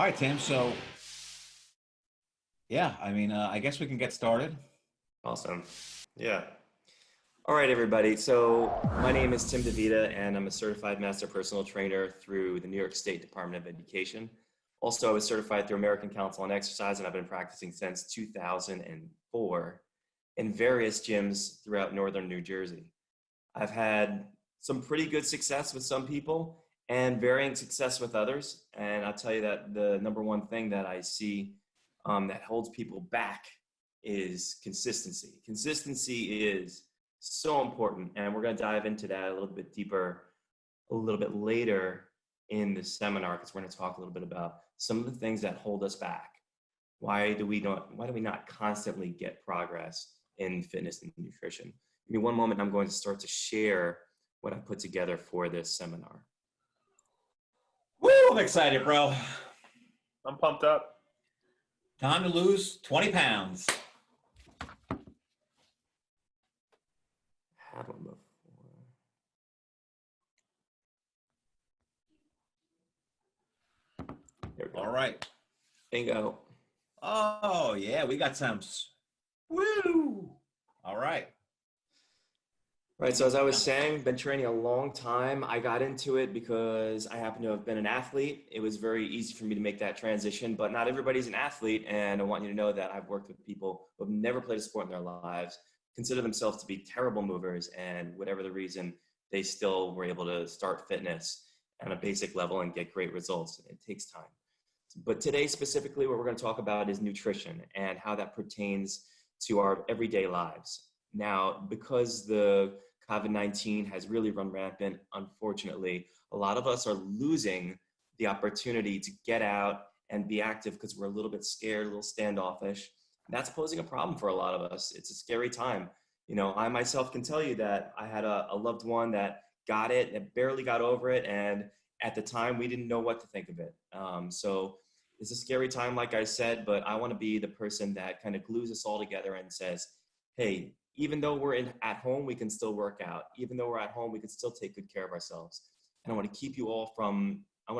All right, Tim. So, yeah, I guess we can get started. Awesome. Yeah. All right, everybody. So my name is Tim DeVita, and I'm a certified master personal trainer through the New York State Department of Education. Also, I was certified through American Council on Exercise, and I've been practicing since 2004 in various gyms throughout northern New Jersey. I've had some pretty good success with some people and varying success with others. And I'll tell you that the number one thing that I see that holds people back is consistency. Consistency is so important. And we're going to dive into that a little bit deeper a little bit later in the seminar because we're going to talk a little bit about some of the things that hold us back. Why do we not constantly get progress in fitness and nutrition? Give me one moment. I'm going to start to share what I put together for this seminar. Woo! I'm excited, bro. I'm pumped up. Time to lose 20 pounds. Had one before. There we go. All right. Bingo. Oh, yeah, we got some. Woo! All right. Right, so as I was saying, been training a long time. I got into it because I happen to have been an athlete. It was very easy for me to make that transition, but not everybody's an athlete. And I want you to know that I've worked with people who have never played a sport in their lives, consider themselves to be terrible movers, and whatever the reason, they still were able to start fitness on a basic level and get great results. It takes time. But today specifically, what we're going to talk about is nutrition and how that pertains to our everyday lives. Now, because the COVID-19 has really run rampant, unfortunately, a lot of us are losing the opportunity to get out and be active because we're a little bit scared, a little standoffish. That's posing a problem for a lot of us. It's a scary time. You know, I myself can tell you that I had a loved one that got it and barely got over it. And at the time, we didn't know what to think of it. So it's a scary time, like I said, but I want to be the person that kind of glues us all together and says, hey, even though we're at home, we can still work out. Even though we're at home, we can still take good care of ourselves. And I want to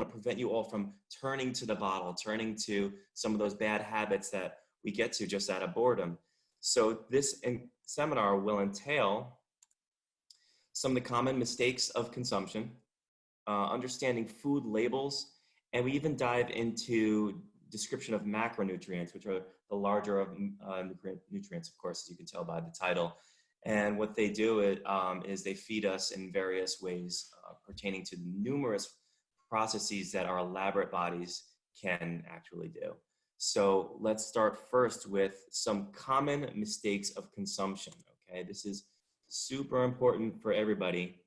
prevent you all from turning to the bottle, turning to some of those bad habits that we get to just out of boredom. So this seminar will entail some of the common mistakes of consumption, understanding food labels, and we even dive into description of macronutrients, which are the larger of nutrients, of course, as you can tell by the title. And what they do is they feed us in various ways pertaining to numerous processes that our elaborate bodies can actually do. So let's start first with some common mistakes of consumption, okay? This is super important for everybody.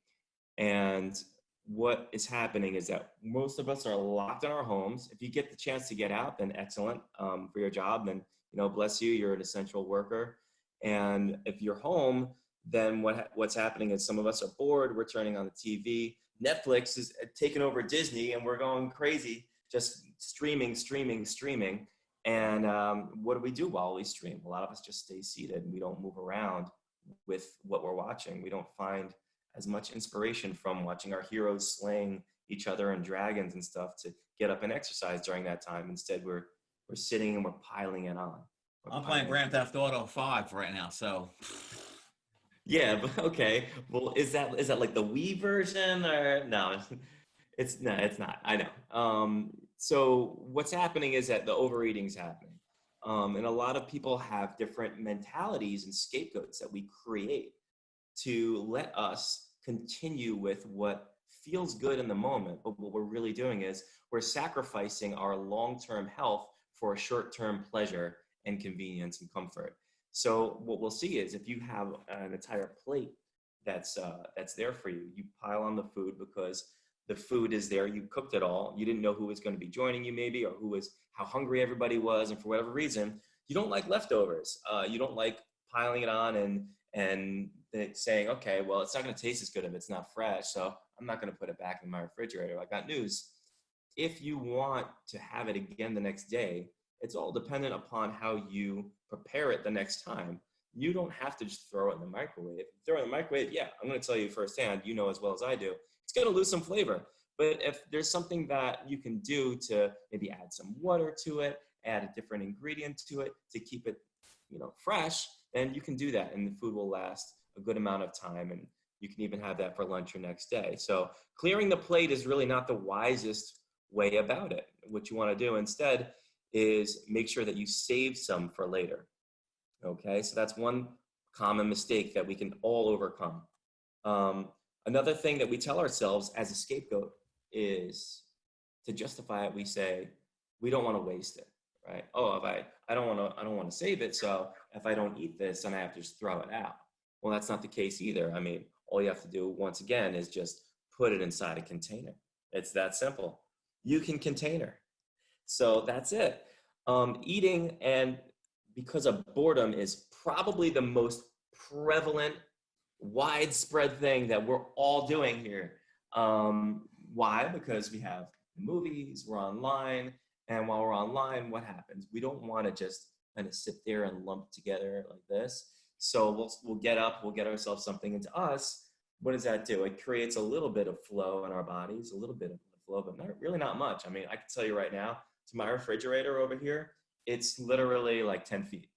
And what is happening is that most of us are locked in our homes. If you get the chance to get out, then excellent for your job. Then, you know, bless you, you're an essential worker. And if you're home, then what's happening is some of us are bored. We're turning on the TV. Netflix is taking over Disney, and we're going crazy, just streaming. And what do we do while we stream? A lot of us just stay seated and we don't move around with what we're watching. We don't find as much inspiration from watching our heroes slaying each other and dragons and stuff to get up and exercise during that time. Instead, we're sitting and we're piling it on. I'm playing Grand Theft Auto 5 right now, so. Yeah, but okay. Well, is that like the Wii version or no? It's not. I know. So what's happening is that the overeating's happening. And a lot of people have different mentalities and scapegoats that we create to let us continue with what feels good in the moment. But what we're really doing is we're sacrificing our long-term health for a short-term pleasure and convenience and comfort. So what we'll see is if you have an entire plate that's there for you, you pile on the food because the food is there, you cooked it all, you didn't know who was going to be joining you maybe, or how hungry everybody was, and for whatever reason, you don't like leftovers. You don't like piling it on and saying, okay, well, it's not going to taste as good if it's not fresh, so I'm not going to put it back in my refrigerator. I got news. If you want to have it again the next day, it's all dependent upon how you prepare it the next time. You don't have to just throw it in the microwave. Throw it in the microwave, yeah, I'm going to tell you firsthand, you know as well as I do, it's going to lose some flavor. But if there's something that you can do to maybe add some water to it, add a different ingredient to it to keep it, fresh, then you can do that, and the food will last a good amount of time, and you can even have that for lunch or next day. So clearing the plate is really not the wisest way about it. What you want to do instead is make sure that you save some for later. Okay, so that's one common mistake that we can all overcome. Another thing that we tell ourselves as a scapegoat is to justify it. We say we don't want to waste it, right? Oh, if I don't want to save it. So if I don't eat this, then I have to just throw it out. Well, that's not the case either. I mean, all you have to do once again is just put it inside a container. It's that simple. You can container. So that's it. Eating, and because of boredom, is probably the most prevalent, widespread thing that we're all doing here. Why? Because we have movies, we're online, and while we're online, what happens? We don't want to just kind of sit there and lump together like this. So we'll get up, we'll get ourselves something. And to us, what does that do? It creates a little bit of flow in our bodies, a little bit of flow, but not much. I mean, I can tell you right now, to my refrigerator over here, it's literally like 10 feet.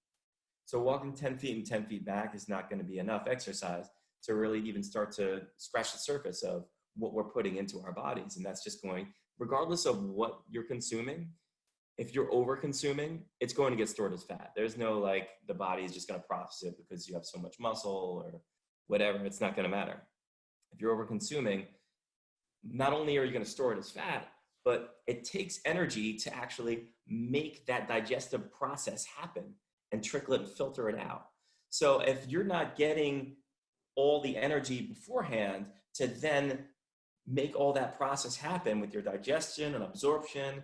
So walking 10 feet and 10 feet back is not going to be enough exercise to really even start to scratch the surface of what we're putting into our bodies. And that's just going, regardless of what you're consuming, if you're over consuming, it's going to get stored as fat. There's no like the body is just going to process it because you have so much muscle or whatever. It's not going to matter. If you're over consuming, not only are you going to store it as fat, but it takes energy to actually make that digestive process happen and trickle it and filter it out. So if you're not getting all the energy beforehand to then make all that process happen with your digestion and absorption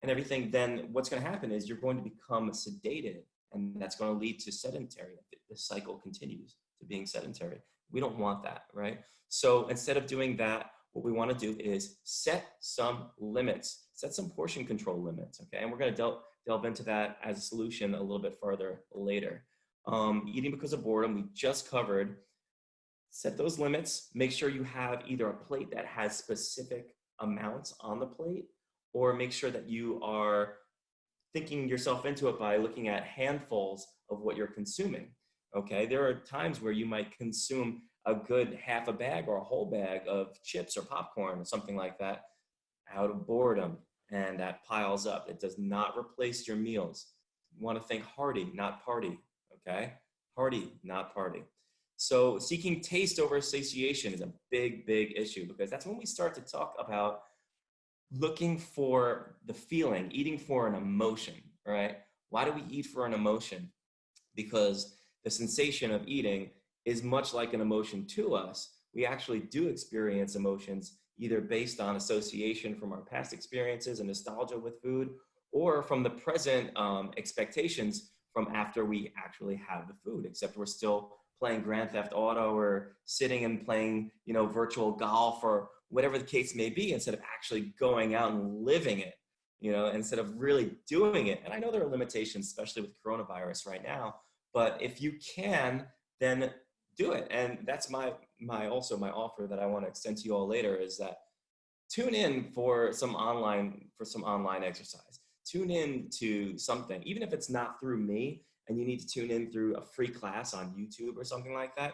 and everything, then what's going to happen is you're going to become sedated, and that's going to lead to sedentary. The cycle continues to being sedentary. We don't want that, right? So instead of doing that, what we want to do is set some limits, set some portion control limits, okay? And we're going to delve into that as a solution a little bit further later. Eating because of boredom, we just covered. Set those limits. Make sure you have either a plate that has specific amounts on the plate, or make sure that you are thinking yourself into it by looking at handfuls of what you're consuming, okay? There are times where you might consume a good half a bag or a whole bag of chips or popcorn or something like that out of boredom, and that piles up. It does not replace your meals. You want to think hearty, not party, okay? Hearty, not party. So seeking taste over satiation is a big, big issue, because that's when we start to talk about looking for the feeling, eating for an emotion, right? Why do we eat for an emotion? Because the sensation of eating is much like an emotion to us. We actually do experience emotions either based on association from our past experiences and nostalgia with food, or from the present expectations from after we actually have the food, except we're still playing Grand Theft Auto or sitting and playing, virtual golf or whatever the case may be, instead of actually going out and living it, instead of really doing it. And I know there are limitations, especially with coronavirus right now, but if you can, then do it. And that's my offer that I want to extend to you all later, is that tune in for some online exercise. Tune in to something, even if it's not through me and you need to tune in through a free class on YouTube or something like that.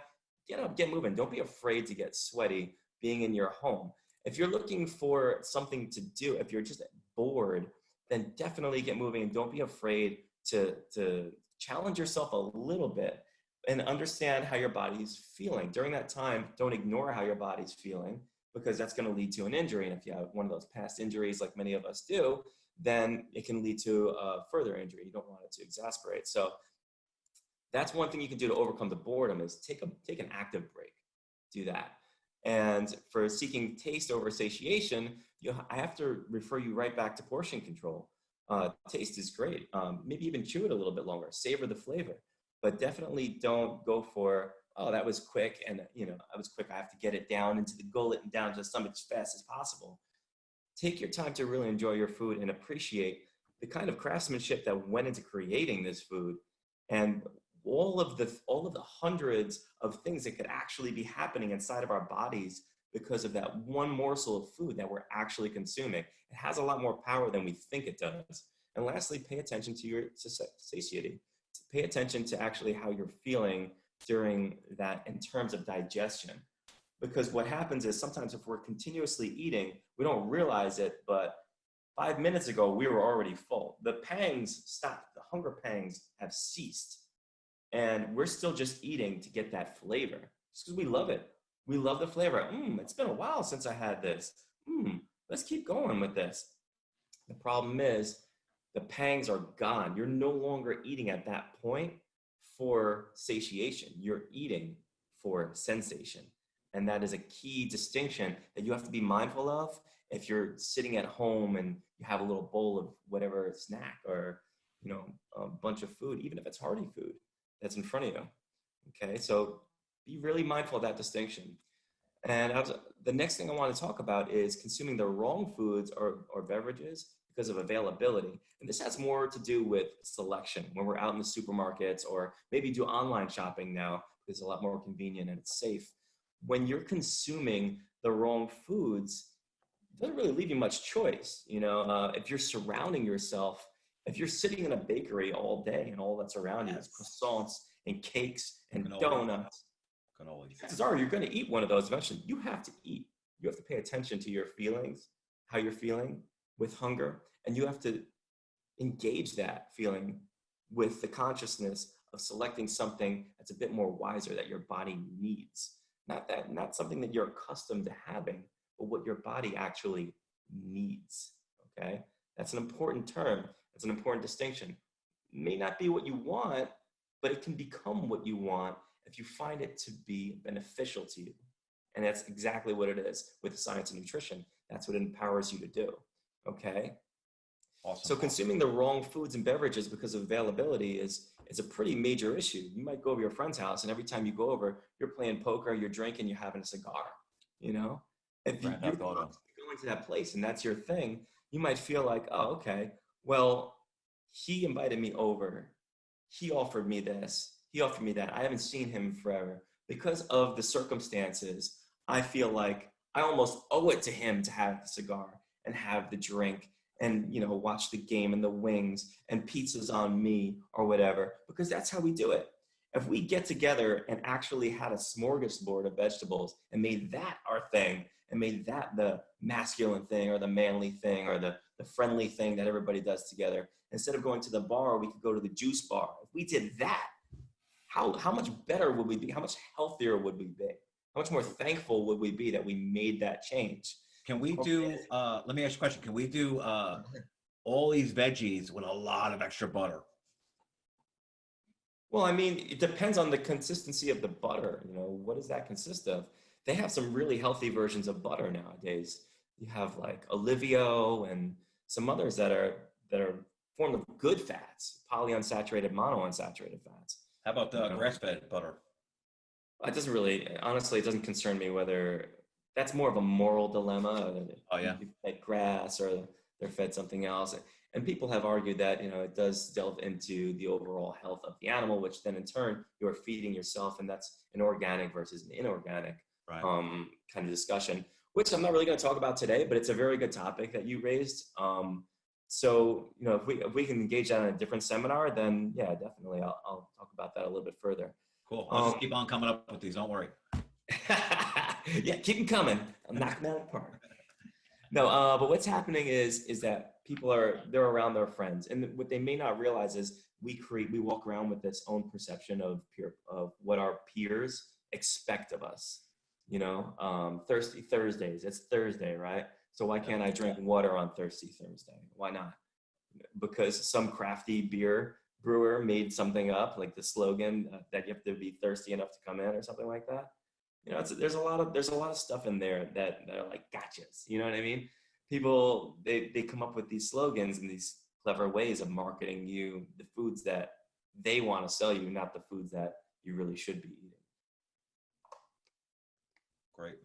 Get up, get moving. Don't be afraid to get sweaty being in your home. If you're looking for something to do, if you're just bored, then definitely get moving, and don't be afraid to challenge yourself a little bit and understand how your body's feeling. During that time, don't ignore how your body's feeling, because that's going to lead to an injury. And if you have one of those past injuries like many of us do, then it can lead to a further injury. You don't want it to exasperate. So that's one thing you can do to overcome the boredom, is take an active break. Do that. And for seeking taste over satiation, I have to refer you right back to portion control. Taste is great. Maybe even chew it a little bit longer, savor the flavor, but definitely don't go for, oh, that was quick, and I was quick, I have to get it down into the gullet and down to the stomach as fast as possible. Take your time to really enjoy your food and appreciate the kind of craftsmanship that went into creating this food, and all of the hundreds of things that could actually be happening inside of our bodies because of that one morsel of food that we're actually consuming. It has a lot more power than we think it does. And lastly, pay attention to your satiety. Pay attention to actually how you're feeling during that in terms of digestion. Because what happens is sometimes if we're continuously eating, we don't realize it, but 5 minutes ago, we were already full. The pangs stopped. The hunger pangs have ceased. And we're still just eating to get that flavor. Just because we love it. We love the flavor. It's been a while since I had this. Let's keep going with this. The problem is the pangs are gone. You're no longer eating at that point for satiation. You're eating for sensation. And that is a key distinction that you have to be mindful of if you're sitting at home and you have a little bowl of whatever snack or, a bunch of food, even if it's hearty food that's in front of you. Okay, so be really mindful of that distinction. And the next thing I want to talk about is consuming the wrong foods or beverages because of availability. And this has more to do with selection when we're out in the supermarkets or maybe do online shopping now because it's a lot more convenient and it's safe. When you're consuming the wrong foods, it doesn't really leave you much choice. If you're surrounding yourself, if you're sitting in a bakery all day and all that's around you is croissants and cakes and donuts, chances are you're going to eat one of those eventually. You have to eat. You have to pay attention to your feelings, how you're feeling with hunger, and you have to engage that feeling with the consciousness of selecting something that's a bit more wiser that your body needs. Not something that you're accustomed to having, but what your body actually needs, okay? That's an important term. It's an important distinction. It may not be what you want, but it can become what you want if you find it to be beneficial to you. And that's exactly what it is with the science of nutrition. That's what it empowers you to do, okay? Awesome. So consuming the wrong foods and beverages because of availability is a pretty major issue. You might go over to your friend's house and every time you go over, you're playing poker, you're drinking, you're having a cigar, If you're going to that place and that's your thing, you might feel like, oh, okay, well, he invited me over. He offered me this. He offered me that. I haven't seen him forever. Because of the circumstances, I feel like I almost owe it to him to have the cigar and have the drink and, watch the game and the wings and pizzas on me or whatever, because that's how we do it. If we get together and actually had a smorgasbord of vegetables and made that our thing and made that the masculine thing or the manly thing or the friendly thing that everybody does together, instead of going to the bar, we could go to the juice bar. If we did that, how much better would we be? How much healthier would we be? How much more thankful would we be that we made that change? Can we do, let me ask you a question. Can we do all these veggies with a lot of extra butter? Well, it depends on the consistency of the butter. What does that consist of? They have some really healthy versions of butter nowadays. You have like Olivio and some others that are formed of good fats, polyunsaturated, monounsaturated fats. How about the grass-fed butter? It doesn't really, honestly, it doesn't concern me whether that's more of a moral dilemma. Oh, yeah. Like grass or they're fed something else. And people have argued that, it does delve into the overall health of the animal, which then in turn you're feeding yourself. And that's an organic versus an inorganic kind of discussion, which I'm not really going to talk about today, but it's a very good topic that you raised. So, if we can engage that in a different seminar, then yeah, definitely. I'll talk about that a little bit further. Cool. I'll just keep on coming up with these. Don't worry. Yeah, keep them coming. I'm knocking them out of the park. No, but what's happening is that they're around their friends, and what they may not realize is we walk around with this own perception of what our peers expect of us. Thirsty Thursdays. It's Thursday, right? So why can't I drink water on Thirsty Thursday? Why not? Because some crafty beer brewer made something up, like the slogan that you have to be thirsty enough to come in or something like that. There's a lot of stuff in there that are like gotchas. You know what I mean? People, they come up with these slogans and these clever ways of marketing you the foods that they want to sell you, not the foods that you really should be eating. Great.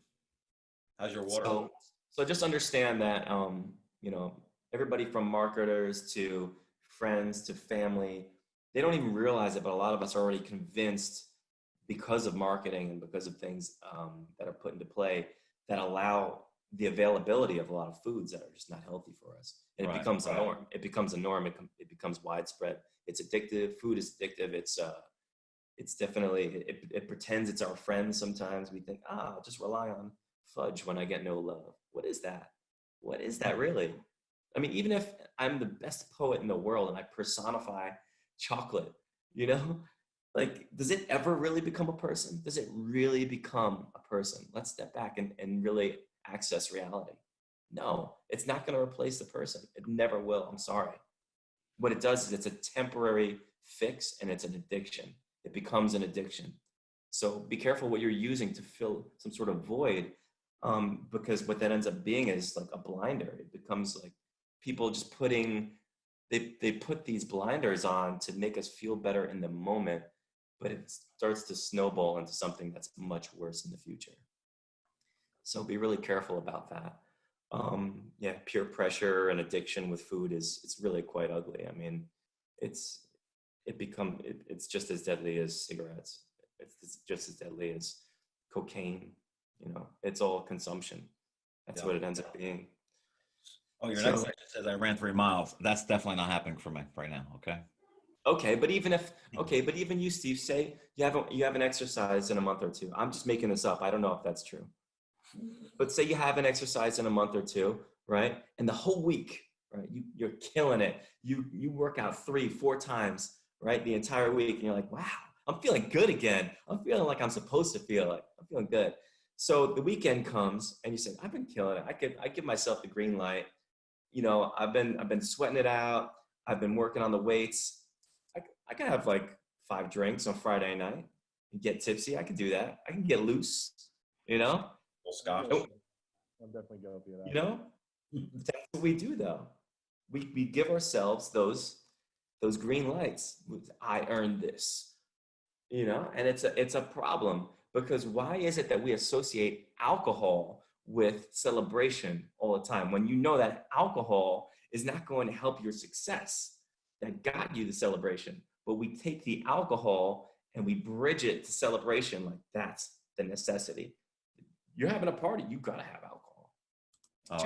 How's your water? So just understand that, everybody from marketers to friends to family, they don't even realize it, but a lot of us are already convinced because of marketing and because of things that are put into play that allow the availability of a lot of foods that are just not healthy for us. And it Right, becomes a right. norm. It becomes a norm. It becomes widespread. It's addictive. Food is addictive. It's definitely, it pretends it's our friend sometimes. We think, I'll just rely on fudge when I get no love. What is that? What is that really? I mean, even if I'm the best poet in the world and I personify chocolate, you know, like, does it ever really become a person? Does it really become a person? Let's step back and really access reality. No, it's not going to replace the person. It never will. I'm sorry. What it does is it's a temporary fix and it's an addiction. It becomes an addiction. So be careful what you're using to fill some sort of void, because what that ends up being is like a blinder. It becomes like people just they put these blinders on to make us feel better in the moment, but it starts to snowball into something that's much worse in the future. So be really careful about that. Peer pressure and addiction with food it's really quite ugly. I mean, it's just as deadly as cigarettes. It's just as deadly as cocaine. You know, it's all consumption. That's what it ends up being. Oh, your So- next section says I ran 3 miles. That's definitely not happening for me right now. Okay. Okay, but even you, Steve, say you haven't exercised in a month or two. I'm just making this up. I don't know if that's true. But say you haven't exercised in a month or two, right? And the whole week, right? You're killing it. You work out 3-4 times, right? The entire week, and you're like, wow, I'm feeling good again. I'm feeling like I'm supposed to feel like. I'm feeling good. So the weekend comes, and you say, I've been killing it. I give myself the green light. You know, I've been sweating it out. I've been working on the weights. I can have like 5 drinks on Friday night and get tipsy. I can do that. I can get loose, you know? Full scotch. I'm definitely guilty of that. You know? That's what we do though. We give ourselves those green lights. I earned this, you know? And it's a problem, because why is it that we associate alcohol with celebration all the time when you know that alcohol is not going to help your success that got you the celebration? But we take the alcohol and we bridge it to celebration like that's the necessity. You're having a party, you gotta have alcohol. Oh,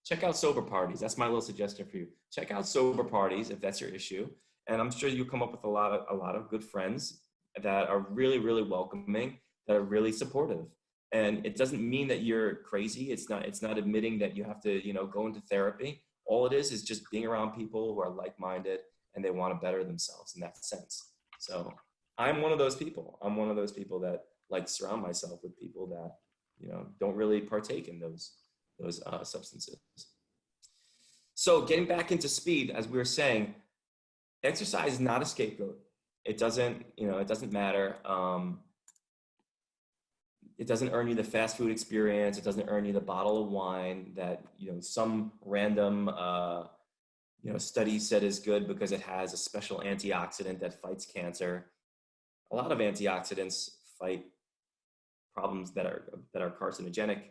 Check out sober parties. That's my little suggestion for you. Check out sober parties if that's your issue, and I'm sure you'll come up with a lot of good friends that are really, really welcoming, that are really supportive. And it doesn't mean that you're crazy. It's not admitting that you have to, you know, go into therapy. All it is just being around people who are like-minded and they want to better themselves in that sense. So I'm one of those people. I'm one of those people that like to surround myself with people that, you know, don't really partake in those substances. So getting back into speed, as we were saying, exercise is not a scapegoat. It doesn't matter. It doesn't earn you the fast food experience. It doesn't earn you the bottle of wine that, you know, some random, study said is good because it has a special antioxidant that fights cancer. A lot of antioxidants fight problems that are carcinogenic.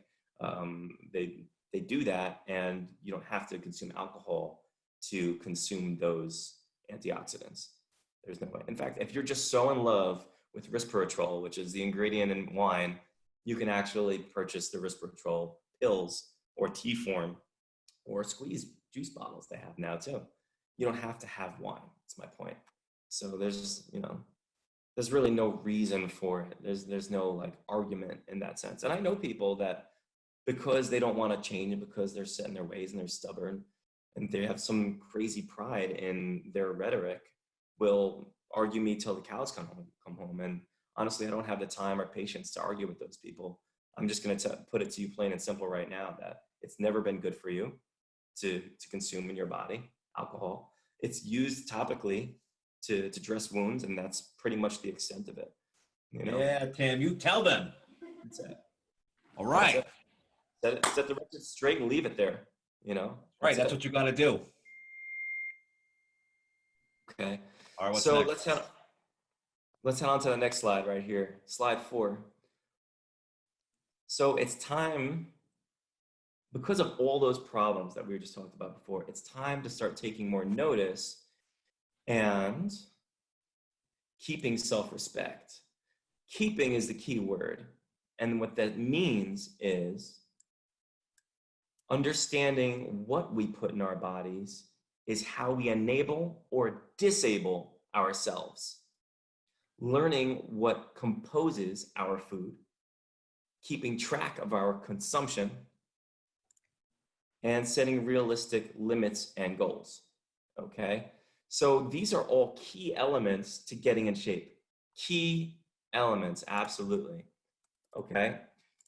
They do that, and you don't have to consume alcohol to consume those antioxidants. There's no way. In fact, if you're just so in love with resveratrol, which is the ingredient in wine, you can actually purchase the resveratrol pills or tea form or squeeze juice bottles they have now too. You don't have to have wine. That's my point. So there's really no reason for it. There's no like argument in that sense. And I know people that, because they don't want to change and because they're set in their ways and they're stubborn and they have some crazy pride in their rhetoric, will argue me till the cows come home. And honestly, I don't have the time or patience to argue with those people. I'm just going to put it to you plain and simple right now that it's never been good for you to consume in your body alcohol. It's used topically to dress wounds, and that's pretty much the extent of it. You know? Yeah, Tim, you tell them. That's it. All right. Set the record straight and leave it there. You know? Right. That's what you got to do. Okay. All right. What's So next? let's head on to the next slide right here. Slide 4. So it's time, because of all those problems that we were just talked about before, it's time to start taking more notice and keeping self-respect. Keeping is the key word. And what that means is understanding what we put in our bodies is how we enable or disable ourselves. Learning what composes our food, keeping track of our consumption, and setting realistic limits and goals. Okay? So these are all key elements to getting in shape. Key elements, absolutely. Okay?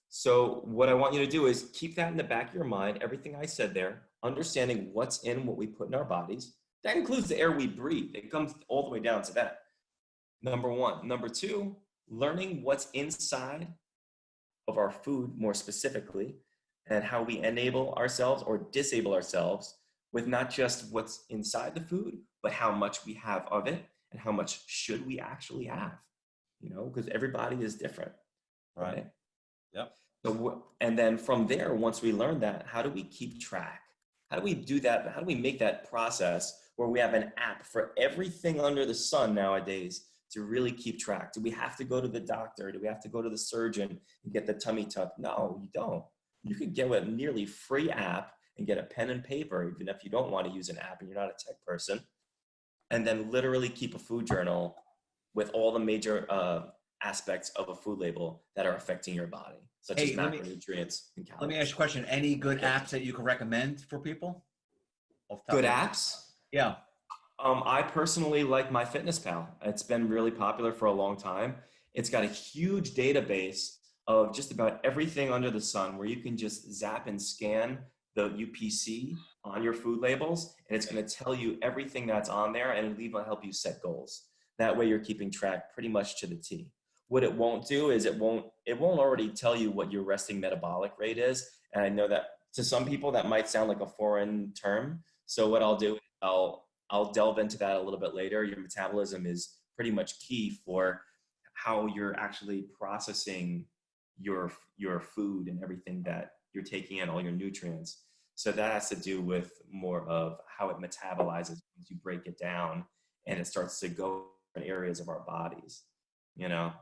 So what I want you to do is keep that in the back of your mind, everything I said there, understanding what's in what we put in our bodies. That includes the air we breathe. It comes all the way down to that. Number one. Number two, learning what's inside of our food more specifically and how we enable ourselves or disable ourselves with not just what's inside the food, but how much we have of it and how much should we actually have, you know, because everybody is different. Right. Yep. So, and then from there, once we learn that, how do we keep track? How do we do that? How do we make that process where we have an app for everything under the sun nowadays to really keep track? Do we have to go to the doctor? Do we have to go to the surgeon and get the tummy tuck? No, you don't. You could get a nearly free app and get a pen and paper, even if you don't want to use an app and you're not a tech person, and then literally keep a food journal with all the major aspects of a food label that are affecting your body, such as macronutrients and calories. Let me ask you a question. Any good apps that you can recommend for people? Good apps? Yeah. I personally like MyFitnessPal. It's been really popular for a long time. It's got a huge database of just about everything under the sun where you can just zap and scan the UPC on your food labels, and it's going to tell you everything that's on there, and it'll even help you set goals. That way you're keeping track pretty much to the T. What it won't do is it won't already tell you what your resting metabolic rate is. And I know that to some people that might sound like a foreign term. So what I'll do, I'll delve into that a little bit later. Your metabolism is pretty much key for how you're actually processing your food and everything that you're taking in, all your nutrients. So that has to do with more of how it metabolizes as you break it down and it starts to go in areas of our bodies, you know?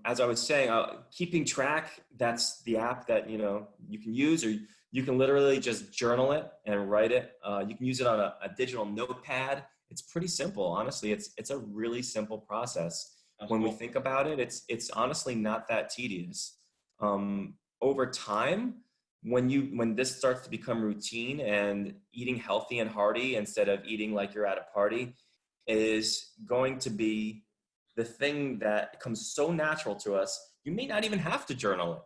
As I was saying, keeping track, that's the app that, you know, you can use, or you can literally just journal it and write it. You can use it on a digital notepad. It's pretty simple. Honestly, it's a really simple process. When we think about it, it's honestly not that tedious. Over time, when this starts to become routine and eating healthy and hearty instead of eating like you're at a party is going to be the thing that comes so natural to us. You may not even have to journal it.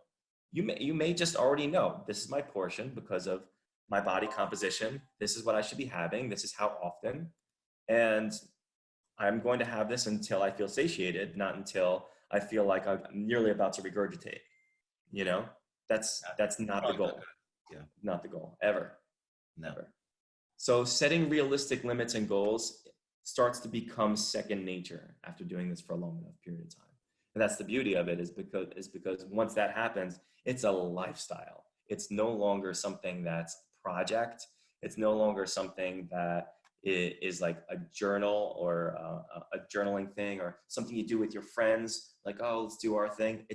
You may just already know, this is my portion because of my body composition. This is what I should be having. This is how often. And I'm going to have this until I feel satiated, not until I feel like I'm nearly about to regurgitate. You know, that's not the goal. Yeah. Not the goal, ever. Never. So setting realistic limits and goals starts to become second nature after doing this for a long enough period of time. And that's the beauty of it is because once that happens, it's a lifestyle. It's no longer something that's a project. It's no longer something that is like a journal or a journaling thing or something you do with your friends. Like, oh, let's do our thing.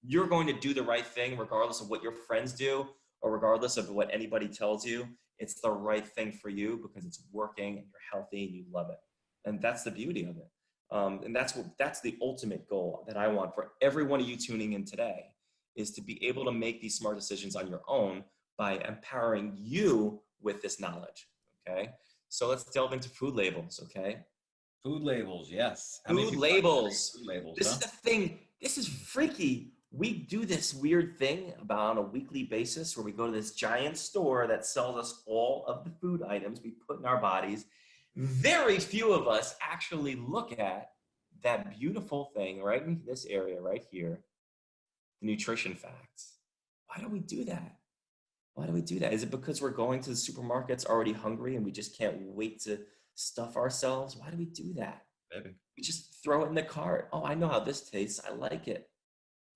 You're going to do the right thing regardless of what your friends do or regardless of what anybody tells you. It's the right thing for you because it's working and you're healthy and you love it. And that's the beauty of it. And that's the ultimate goal that I want for every one of you tuning in today is to be able to make these smart decisions on your own by empowering you with this knowledge. Okay. So let's delve into food labels. Okay. Food labels. Yes. Food labels. Food labels. This is the thing. This is freaky. We do this weird thing about on a weekly basis where we go to this giant store that sells us all of the food items we put in our bodies. Very few of us actually look at that beautiful thing right in this area right here, the nutrition facts. Why do we do that? Why do we do that? Is it because we're going to the supermarkets already hungry and we just can't wait to stuff ourselves? Why do we do that? Maybe. We just throw it in the cart. Oh, I know how this tastes. I like it.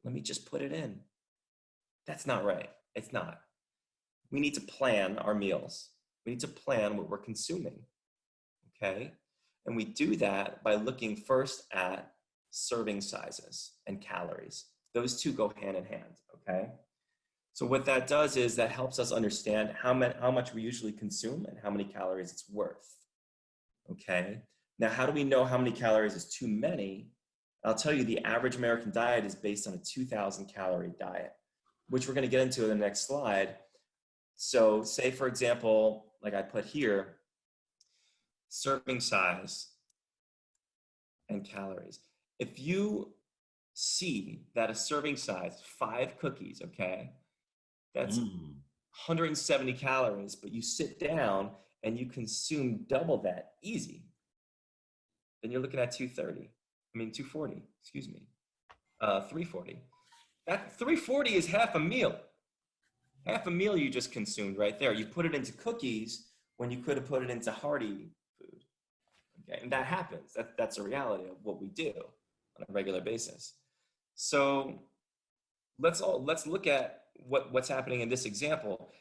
Let me just put it in. That's not right. It's not. We need to plan our meals. We need to plan what we're consuming. Okay? And we do that by looking first at serving sizes and calories. Those two go hand in hand, okay? So what that does is that helps us understand how much we usually consume and how many calories it's worth, okay? Now, how do we know how many calories is too many? I'll tell you, the average American diet is based on a 2,000 calorie diet, which we're gonna get into in the next slide. So say, for example, like I put here, serving size and calories. If you see that a serving size, 5 cookies, okay, that's 170 calories, but you sit down and you consume double that easy, then you're looking at 240, excuse me, 340. That 340 is half a meal. Half a meal you just consumed right there. You put it into cookies when you could have put it into hearty food. Okay, and that happens. That's a reality of what we do on a regular basis. So let's look at what's happening in this example.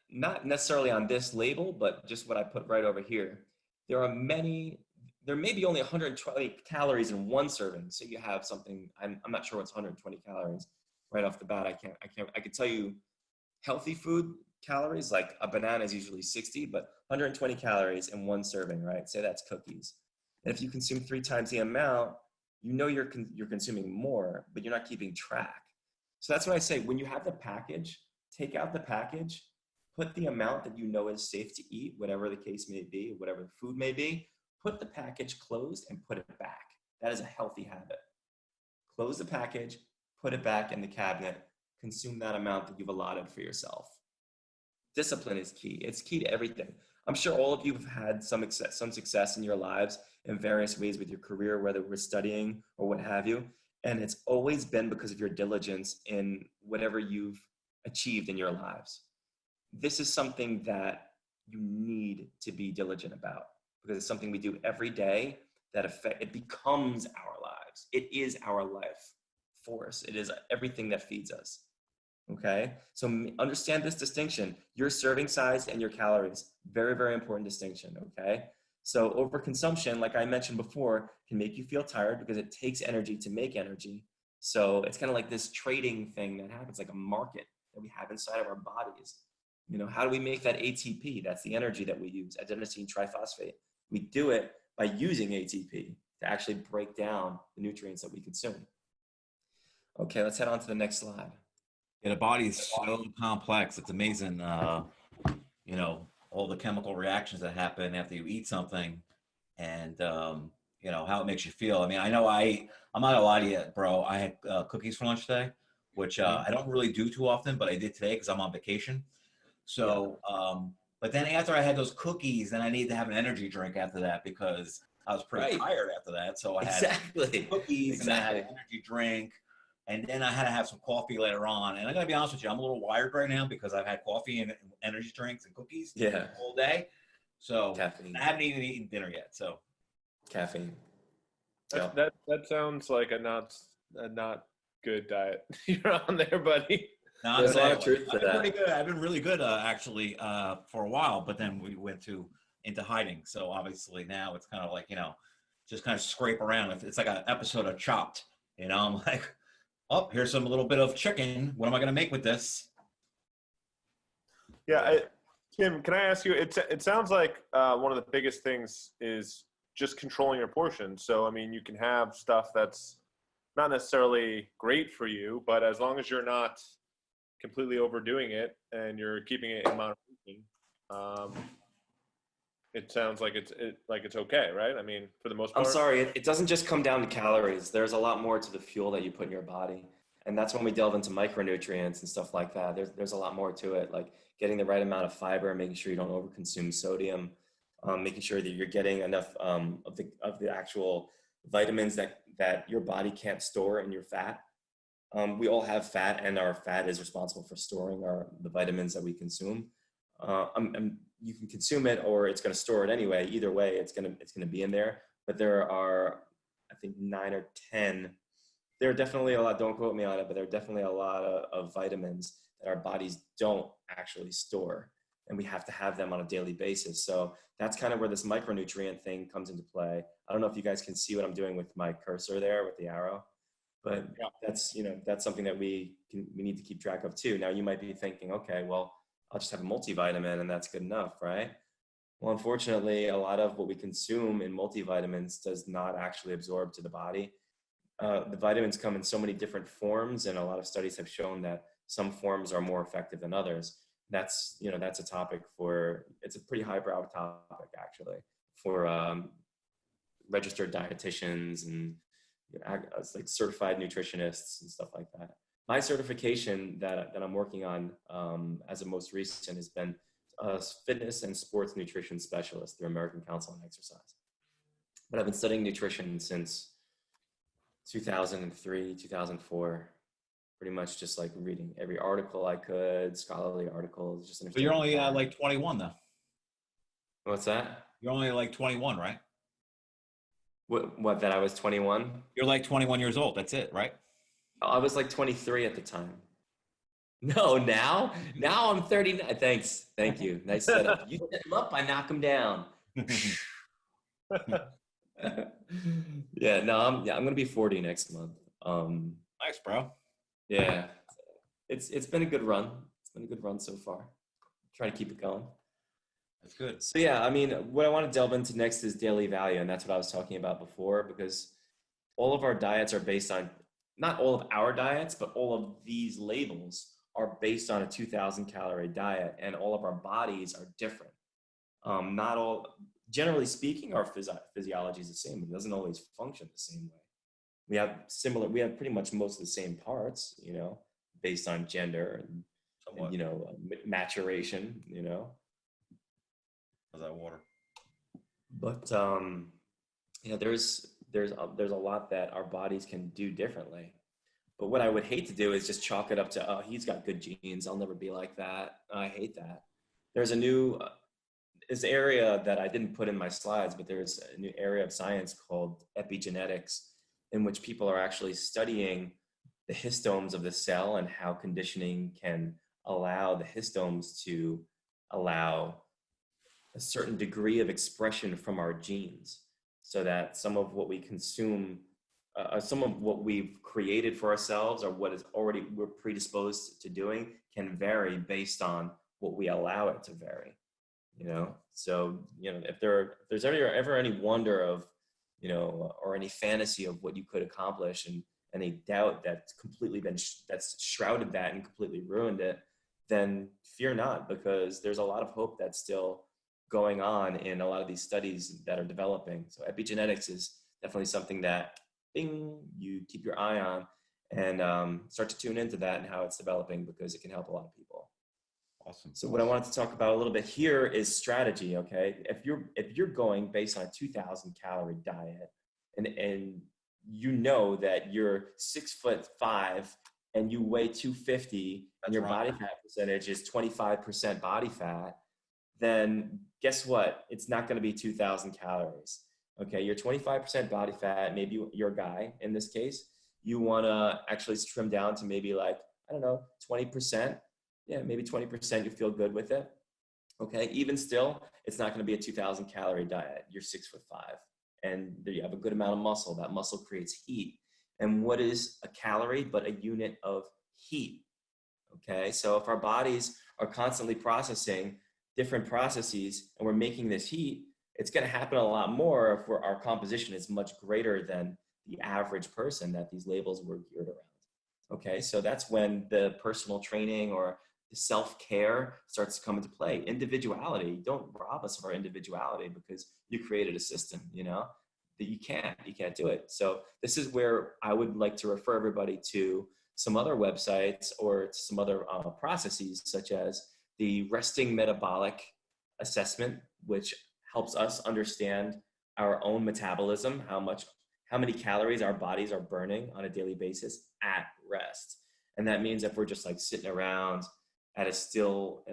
Not necessarily on this label, but just what I put right over here. There may be only 120 calories in one serving. So you have something, I'm not sure what's 120 calories right off the bat. I could tell you healthy food calories, like a banana is usually 60, but 120 calories in one serving, right? Say that's cookies. And if you consume 3 times the amount, you know you're consuming more, but you're not keeping track. So that's why I say, when you have the package, take out the package, put the amount that you know is safe to eat, whatever the case may be, whatever the food may be, put the package closed and put it back. That is a healthy habit. Close the package, put it back in the cabinet, consume that amount that you've allotted for yourself. Discipline is key. It's key to everything. I'm sure all of you have had some success in your lives in various ways with your career, whether we're studying or what have you. And it's always been because of your diligence in whatever you've achieved in your lives. This is something that you need to be diligent about, because it's something we do every day that it becomes our lives. It is our life force. It is everything that feeds us. Okay, so understand this distinction: your serving size and your calories. Very, very important distinction. Okay, so overconsumption, like I mentioned before, can make you feel tired because it takes energy to make energy. So it's kind of like this trading thing that happens, like a market that we have inside of our bodies. You know, how do we make that ATP? That's the energy that we use, adenosine triphosphate. We do it by using ATP to actually break down the nutrients that we consume. Okay, let's head on to the next slide. Yeah, the body is so complex. It's amazing, you know, all the chemical reactions that happen after you eat something, and you know, how it makes you feel. I mean, I know I'm not gonna lie to you, bro. I had cookies for lunch today, which I don't really do too often, but I did today because I'm on vacation. So, but then after I had those cookies, then I needed to have an energy drink after that because I was pretty tired after that. So I had cookies and I had an energy drink. And then I had to have some coffee later on. And I gotta be honest with you, I'm a little wired right now because I've had coffee and energy drinks and cookies all day. So caffeine. I haven't even eaten dinner yet. So caffeine. That sounds like a not good diet you're on there, buddy. No, there's a lot of truth to that. I've been pretty good. I've been really good actually for a while, but then we went into hiding. So obviously now it's kind of like, you know, just kind of scrape around. It's like an episode of Chopped. You know, I'm like, oh, here's some little bit of chicken. What am I going to make with this? Yeah, Tim, can I ask you? It sounds like one of the biggest things is just controlling your portions. So, I mean, you can have stuff that's not necessarily great for you, but as long as you're not completely overdoing it and you're keeping it in moderation, it sounds like it's okay, right? I mean, for the most part. I'm sorry, it doesn't just come down to calories. There's a lot more to the fuel that you put in your body. And that's when we delve into micronutrients and stuff like that. There's a lot more to it, like getting the right amount of fiber, making sure you don't overconsume sodium, making sure that you're getting enough of the actual vitamins that your body can't store in your fat. We all have fat, and our fat is responsible for storing the vitamins that we consume. You can consume it, or it's going to store it anyway. Either way, it's going to be in there. But there are, I think, 9 or 10. There are definitely a lot. Don't quote me on it, but there are definitely a lot of vitamins that our bodies don't actually store. and we have to have them on a daily basis. So that's kind of where this micronutrient thing comes into play. I don't know if you guys can see what I'm doing with my cursor there with the arrow, but Yeah. that's, that's something that we need to keep track of too. Now you might be thinking, okay, well, I'll just have a multivitamin and that's good enough, right? Well, unfortunately, a lot of what we consume in multivitamins does not actually absorb to the body. The vitamins come in so many different forms, and a lot of studies have shown that some forms are more effective than others. That's a topic it's a pretty highbrow topic actually for registered dietitians and like certified nutritionists and stuff like that. My certification that I'm working on as a most recent has been a fitness and sports nutrition specialist through American Council on Exercise. But I've been studying nutrition since 2003, 2004, pretty much just like reading every article I could, scholarly articles, just But you're only like 21 though. What's that? You're only like 21, right? What, that I was 21? You're like 21 years old. That's it, right? I was like 23 at the time. No, now I'm 39. Thanks. Thank you. Nice setup. You set him up, I knock him down. Yeah, no, I'm gonna be 40 next month. Nice, bro. Yeah, it's been a good run. It's been a good run so far. Trying to keep it going. That's good. So yeah, I mean, what I want to delve into next is daily value, and that's what I was talking about before, because all of our diets are based on, not all of our diets, but all of these labels are based on a 2,000 calorie diet, and all of our bodies are different. Not all, generally speaking, our physiology is the same, but it doesn't always function the same way. We have pretty much most of the same parts, based on gender and maturation, How's that water? But there's a lot that our bodies can do differently. But what I would hate to do is just chalk it up to, oh, he's got good genes, I'll never be like that. I hate that. There's a new this area that I didn't put in my slides, but there's a new area of science called epigenetics, in which people are actually studying the histones of the cell and how conditioning can allow the histones to allow a certain degree of expression from our genes, so that some of what we consume, some of what we've created for ourselves, or what is already we're predisposed to doing, can vary based on what we allow it to vary. So if there's ever any wonder of, or any fantasy of what you could accomplish, and any doubt that's completely that's shrouded that and completely ruined it, then fear not, because there's a lot of hope that's still going on in a lot of these studies that are developing. So epigenetics is definitely something that you keep your eye on, and start to tune into that and how it's developing, because it can help a lot of people. Awesome. So what I wanted to talk about a little bit here is strategy. Okay, if you're going based on a 2,000 calorie diet, and that you're 6'5" and you weigh 250, and your body fat percentage is 25% body fat, then guess what? It's not going to be 2,000 calories. Okay, you're 25% body fat. Maybe you're a guy in this case. You want to actually trim down to maybe 20%. Yeah, maybe 20%. You feel good with it. Okay, even still, it's not going to be a 2,000 calorie diet. You're 6'5", and you have a good amount of muscle. That muscle creates heat. And what is a calorie but a unit of heat? Okay, so if our bodies are constantly processing different processes and we're making this heat, it's going to happen a lot more if our composition is much greater than the average person that these labels were geared around. Okay, so that's when the personal training or the self-care starts to come into play. Individuality. Don't rob us of our individuality because you created a system, that you can't do it. So this is where I would like to refer everybody to some other websites or some other processes, such as the resting metabolic assessment, which helps us understand our own metabolism, how many calories our bodies are burning on a daily basis at rest. And that means if we're just sitting around at a still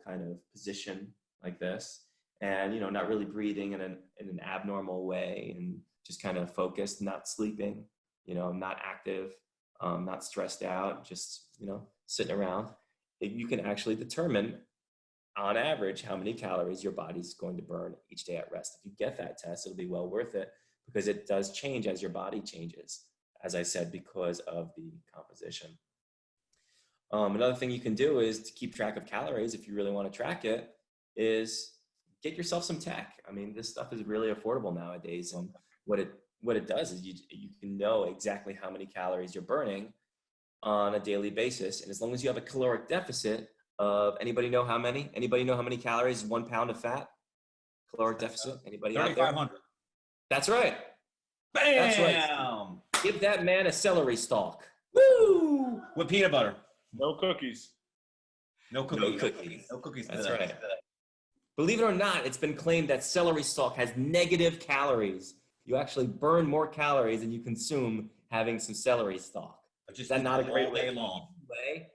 kind of position like this, and not really breathing in an abnormal way, and just kind of focused, not sleeping, not active, not stressed out, just sitting around, you can actually determine on average, how many calories your body's going to burn each day at rest. If you get that test, it'll be well worth it because it does change as your body changes, as I said, because of the composition. Another thing you can do is to keep track of calories, if you really want to track it, is get yourself some tech. I mean, this stuff is really affordable nowadays. And what it does is you can know exactly how many calories you're burning on a daily basis. And as long as you have a caloric deficit of, anybody know how many? Anybody know how many calories is 1 pound of fat? Caloric deficit? Anybody out there? 3,500. That's right. Bam! That's right. Give that man a celery stalk. Woo! With peanut butter. No cookies. No cookies. No cookies. No cookies. That's today. right. Believe it or not, it's been claimed that celery stalk has negative calories. You actually burn more calories than you consume having some celery stalk. But just Is that not a great all day long? way?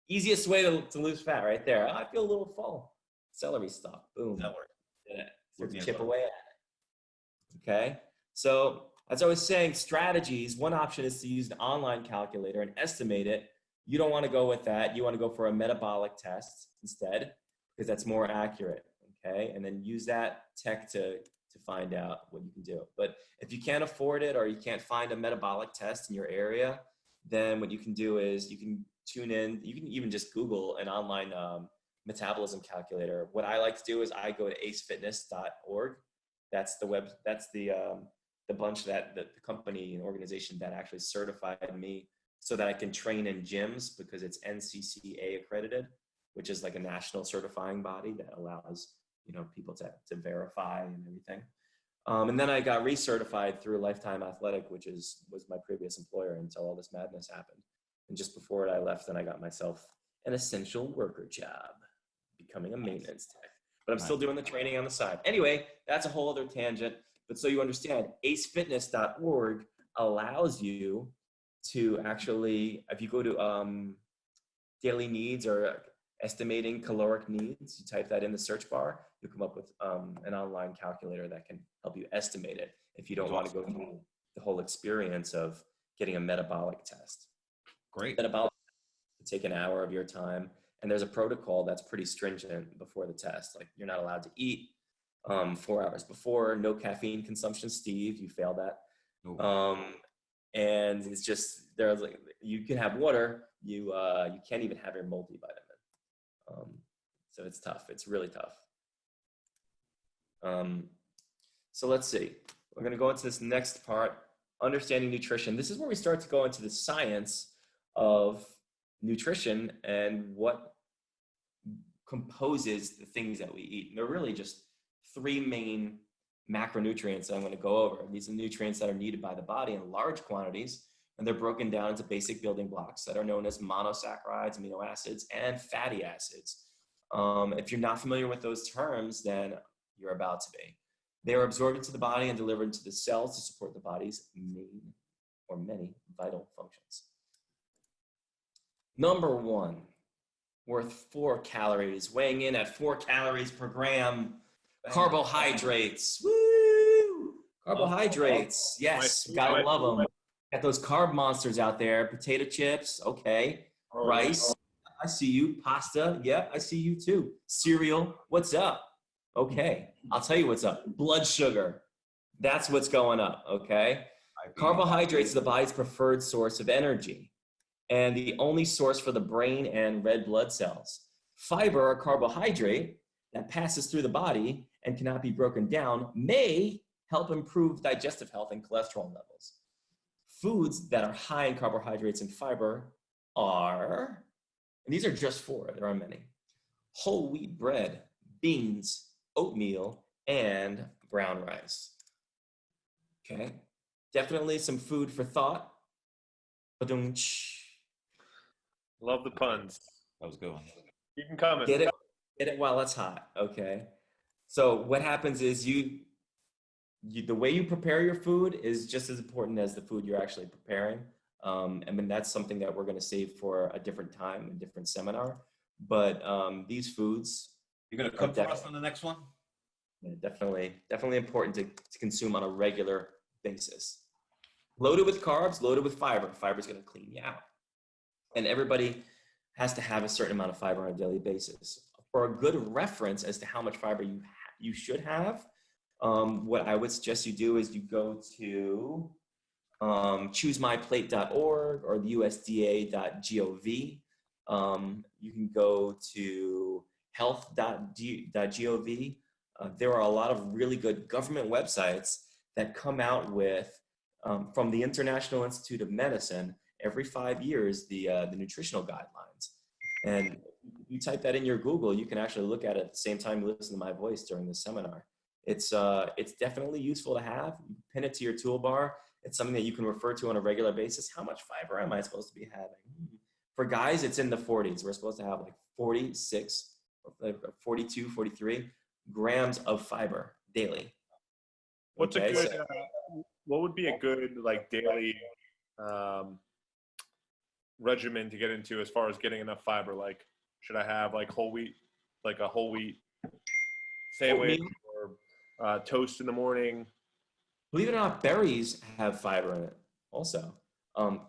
Easiest way to lose fat right there. I feel a little full. Celery stalk. Boom. That works. Yeah. With So peanut chip butter. away at it. Okay. So as I was saying, strategies, one option is to use an online calculator and estimate it. You don't want to go with that. You want to go for a metabolic test instead, because that's more accurate. Okay. And then use that tech to find out what you can do. But if you can't afford it or you can't find a metabolic test in your area, then what you can do is you can tune in. You can even just Google an online metabolism calculator. What I like to do is I go to acefitness.org. That's the bunch that the company and organization that actually certified me so that I can train in gyms because it's NCCA accredited, which is like a national certifying body that allows, people to verify and everything. And then I got recertified through Lifetime Athletic, which was my previous employer until all this madness happened. And just before I left, then I got myself an essential worker job, becoming a maintenance tech. But I'm still doing the training on the side. Anyway, that's a whole other tangent. But so you understand, acefitness.org allows you to actually, if you go to daily needs or estimating caloric needs, you type that in the search bar, you'll come up with an online calculator that can help you estimate it if you don't want to go through the whole experience of getting a metabolic test. Great. Metabolic will take an hour of your time, and there's a protocol that's pretty stringent before the test. Like you're not allowed to eat 4 hours before, no caffeine consumption. Steve, you failed that. And it's just, there's like, you can have water, you can't even have your multivitamin. So it's tough. It's really tough. So let's see. We're going to go into this next part, understanding nutrition. This is where we start to go into the science of nutrition and what composes the things that we eat. And they're really just 3 main macronutrients that I'm going to go over. These are nutrients that are needed by the body in large quantities, and they're broken down into basic building blocks that are known as monosaccharides, amino acids, and fatty acids. If you're not familiar with those terms, then you're about to be. They are absorbed into the body and delivered into the cells to support the body's main or many vital functions. Number 1, worth 4 calories, weighing in at 4 calories per gram. Carbohydrates. Woo! Carbohydrates. Yes, gotta love them. Got those carb monsters out there. Potato chips. Okay. Rice. I see you. Pasta. Yeah, I see you too. Cereal. What's up? Okay. I'll tell you what's up. Blood sugar. That's what's going up. Okay. Carbohydrates are the body's preferred source of energy and the only source for the brain and red blood cells. Fiber, a carbohydrate that passes through the body and cannot be broken down, may help improve digestive health and cholesterol levels. Foods that are high in carbohydrates and fiber are, and these are just 4, there are many: whole wheat bread, beans, oatmeal, and brown rice. Okay, definitely some food for thought. Love the puns. That was a good one. Keep them coming. Get it while it's hot. Okay. So what happens is you the way you prepare your food is just as important as the food you're actually preparing. I mean, that's something that we're going to save for a different time, a different seminar. But these foods, You're going to cook for us on the next one? definitely important to consume on a regular basis. Loaded with carbs, loaded with fiber. Fiber is going to clean you out. And everybody has to have a certain amount of fiber on a daily basis. for a good reference as to how much fiber you should have, what I would suggest you do is you go to choosemyplate.org or the USDA.gov. You can go to health.gov. There are a lot of really good government websites that come out with, from the International Institute of Medicine, every 5 years, the nutritional guidelines. And you type that in your Google, you can actually look at it at the same time you listen to my voice during the seminar. It's definitely useful to have. You pin it to your toolbar. It's something that you can refer to on a regular basis. How much fiber am I supposed to be having? For guys, it's in the 40s. We're supposed to have like 46, 42, 43 grams of fiber daily. What's Okay, a good? What would be a good like daily regimen to get into as far as getting enough fiber? Like, should I have like whole wheat, like a whole wheat sandwich or toast in the morning? Believe it or not, berries have fiber in it also.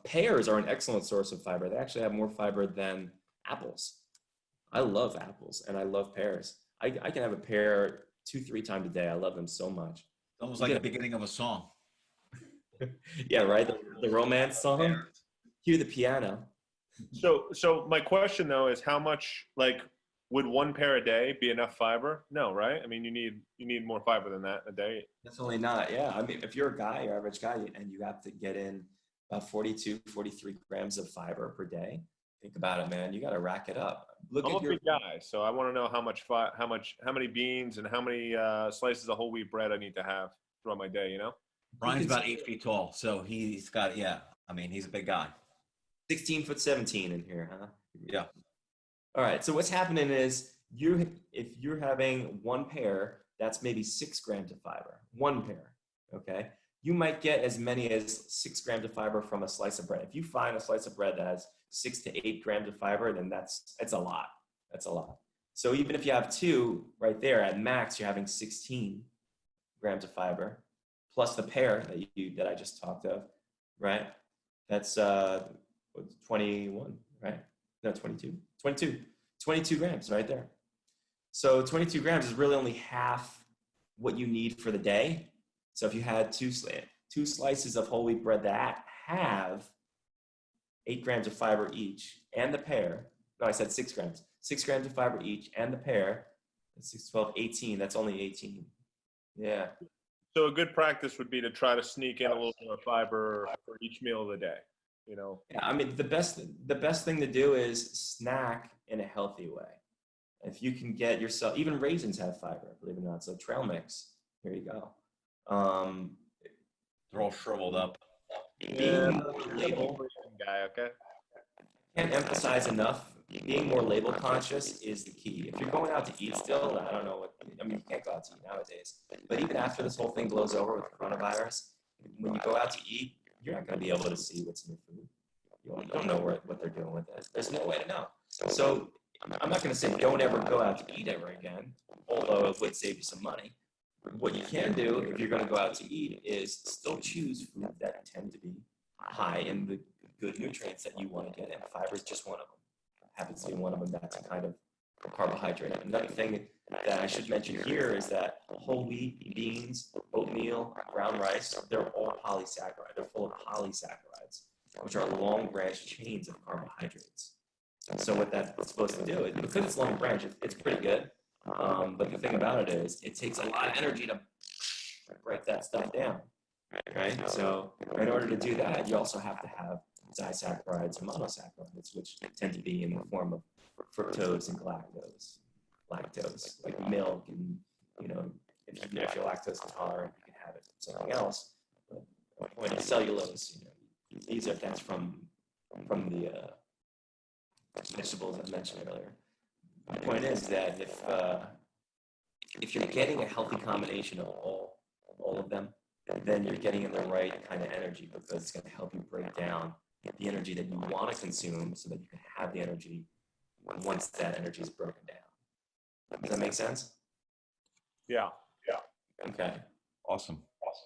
Pears are an excellent source of fiber. They actually have more fiber than apples. I love apples and I love pears. I can have a pear 2-3 times a day. I love them so much. It's almost like the beginning of a song. Yeah, right. The romance song. Cue the piano. So my question though is how much like would one pear a day be enough fiber? No, right? I mean, you need more fiber than that a day. Definitely not. Yeah. I mean, if you're a guy, your average guy, and you have to get in about 42, 43 grams of fiber per day, think about it, man. You got to rack it up. Look I'm at a big guy, so I want to know how many beans and how many slices of whole wheat bread I need to have throughout my day. You know. Brian's about 8 feet tall, so he's got, yeah. I mean, he's a big guy. 16'17" in here, huh? Yeah. All right. So what's happening is if you're having one pear, that's maybe 6 grams of fiber. One pear. Okay. You might get as many as 6 grams of fiber from a slice of bread. If you find a slice of bread that has 6 to 8 grams of fiber, then that's a lot. That's a lot. So even if you have 2 right there, at max, you're having 16 grams of fiber, plus the pear that I just talked of, right? That's 21, right? No, 22 grams right there. So 22 grams is really only half what you need for the day. So if you had two slices of whole wheat bread that have 8 grams of fiber each, and the pear, no, I said 6 grams. 6 grams of fiber each, and the pear, that's 6, 12, 18. That's only 18. Yeah. So a good practice would be to try to sneak in a little more fiber for each meal of the day. You know. Yeah, I mean, the best thing to do is snack in a healthy way. If you can get yourself, even raisins have fiber, believe it or not. So trail mix, here you go. They're all shriveled up. Being more label guy, okay. Can't emphasize enough. Being more label conscious is the key. If you're going out to eat still, I don't know you can't go out to eat nowadays. But even after this whole thing blows over with coronavirus, when you go out to eat, you're not going to be able to see what's in your food. You don't know what they're doing with it. There's no way to know. So I'm not going to say don't ever go out to eat ever again, although it would save you some money. What you can do if you're going to go out to eat is still choose food that tend to be high in the good nutrients that you want to get in. Fiber is just one of them. Happens to be one of them that's a kind of carbohydrate. Another thing that I should mention here is that whole wheat, beans, oatmeal, brown rice, they're all polysaccharides. They're full of polysaccharides, which are long branch chains of carbohydrates. So what that's supposed to do is, because it's long branch, it's pretty good. But the thing about it is, it takes a lot of energy to break that stuff down, right? So in order to do that, you also have to have disaccharides and monosaccharides, which tend to be in the form of fructose and lactose, like milk, and if you're lactose intolerant, you can have it from something else. But when it's cellulose, these are things from the vegetables I mentioned earlier. The point is that if you're getting a healthy combination of all of them, then you're getting in the right kind of energy, because it's going to help you break down the energy that you want to consume so that you can have the energy once that energy is broken down. Does that make sense? Yeah. Okay. Awesome.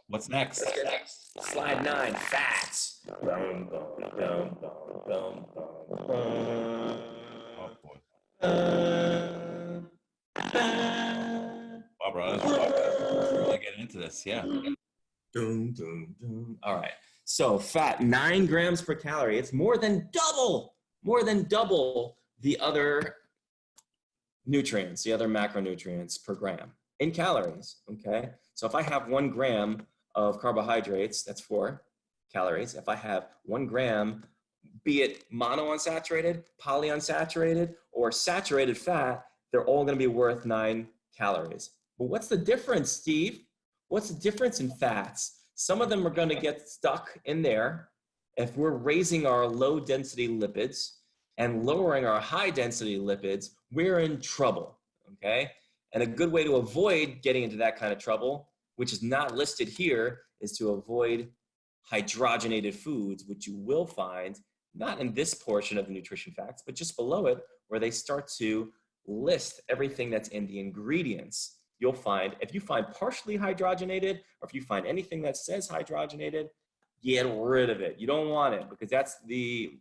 What's next? Let's get next. Slide 9, fats. Boom, boom, boom, boom, boom, boom, boom. Oh, boy. Oh, bro, really getting into this. Yeah. Dun, dun, dun. All right. So fat, 9 grams per calorie. It's more than double the other nutrients, the other macronutrients per gram in calories. Okay. So if I have 1 gram of carbohydrates, that's 4 calories. If I have 1 gram, be it monounsaturated, polyunsaturated, or saturated fat, they're all going to be worth 9 calories. But what's the difference, Steve? What's the difference in fats? Some of them are going to get stuck in there. If we're raising our low density lipids and lowering our high density lipids, we're in trouble, okay? And a good way to avoid getting into that kind of trouble, which is not listed here, is to avoid hydrogenated foods, which you will find not in this portion of the nutrition facts, but just below it, where they start to list everything that's in the ingredients. You'll find, if you find partially hydrogenated, or if you find anything that says hydrogenated, get rid of it. You don't want it, because that's the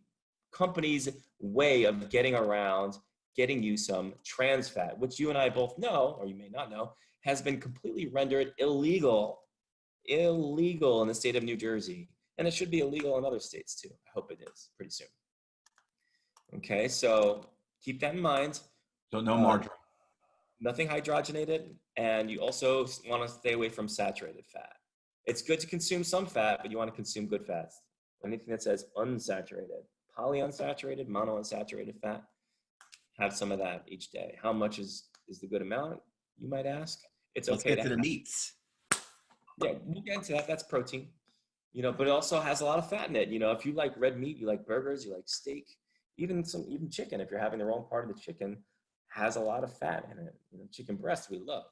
company's way of getting around getting you some trans fat, which you and I both know, or you may not know, has been completely rendered illegal in the state of New Jersey. And it should be illegal in other states too. I hope it is pretty soon. Okay, so keep that in mind. So no margarine. Nothing hydrogenated, and you also want to stay away from saturated fat. It's good to consume some fat, but you want to consume good fats. Anything that says unsaturated, polyunsaturated, monounsaturated fat, have some of that each day. How much is the good amount, you might ask? It's Let's okay get to the meats. Yeah, we'll get into that. That's protein. But it also has a lot of fat in it. If you like red meat, you like burgers, you like steak, even chicken, if you're having the wrong part of the chicken, has a lot of fat in it. Chicken breast we love.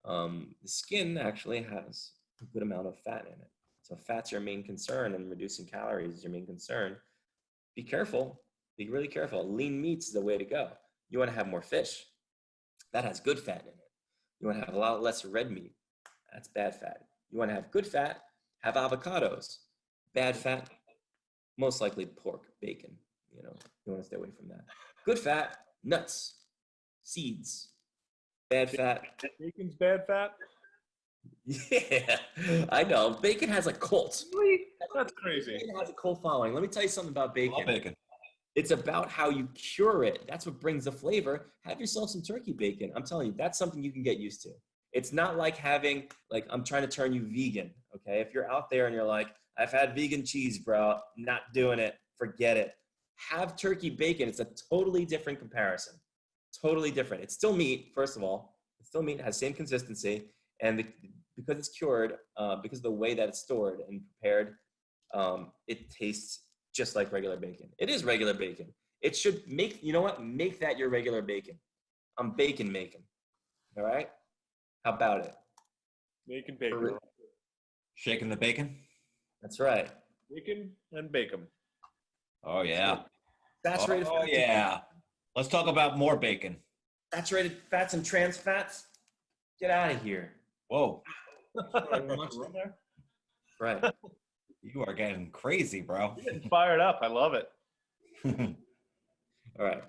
The skin actually has a good amount of fat in it. So if fat's your main concern and reducing calories is your main concern, be careful. Be really careful. Lean meats is the way to go. You want to have more fish. That has good fat in it. You want to have a lot less red meat. That's bad fat. You want to have good fat, have avocados. Bad fat, most likely pork, bacon. You want to stay away from that. Good fat, nuts, seeds. Bad fat. Bacon's bad fat? Yeah, I know. Bacon has a cult. Really? That's crazy. Bacon has a cult following. Let me tell you something about Love bacon. bacon. It's about how you cure it. That's what brings the flavor. Have yourself some turkey bacon. I'm telling you, that's something you can get used to. It's not like having, I'm trying to turn you vegan, okay? If you're out there and you're like, I've had vegan cheese, bro, not doing it, forget it. Have turkey bacon. It's a totally different comparison. Totally different. It's still meat, first of all. It's still meat, it has same consistency. And because it's cured, because of the way that it's stored and prepared, it tastes just like regular bacon. It is regular bacon. It should make that your regular bacon. I'm bacon making. All right? How about it? Making bacon. Shaking the bacon. That's right. Bacon and bacon. Oh yeah. Saturated Oh fats. yeah. Let's talk about more bacon. Saturated fats and trans fats. Get out of here. Whoa. Right. You are getting crazy, bro. You're getting fired up. I love it. All right.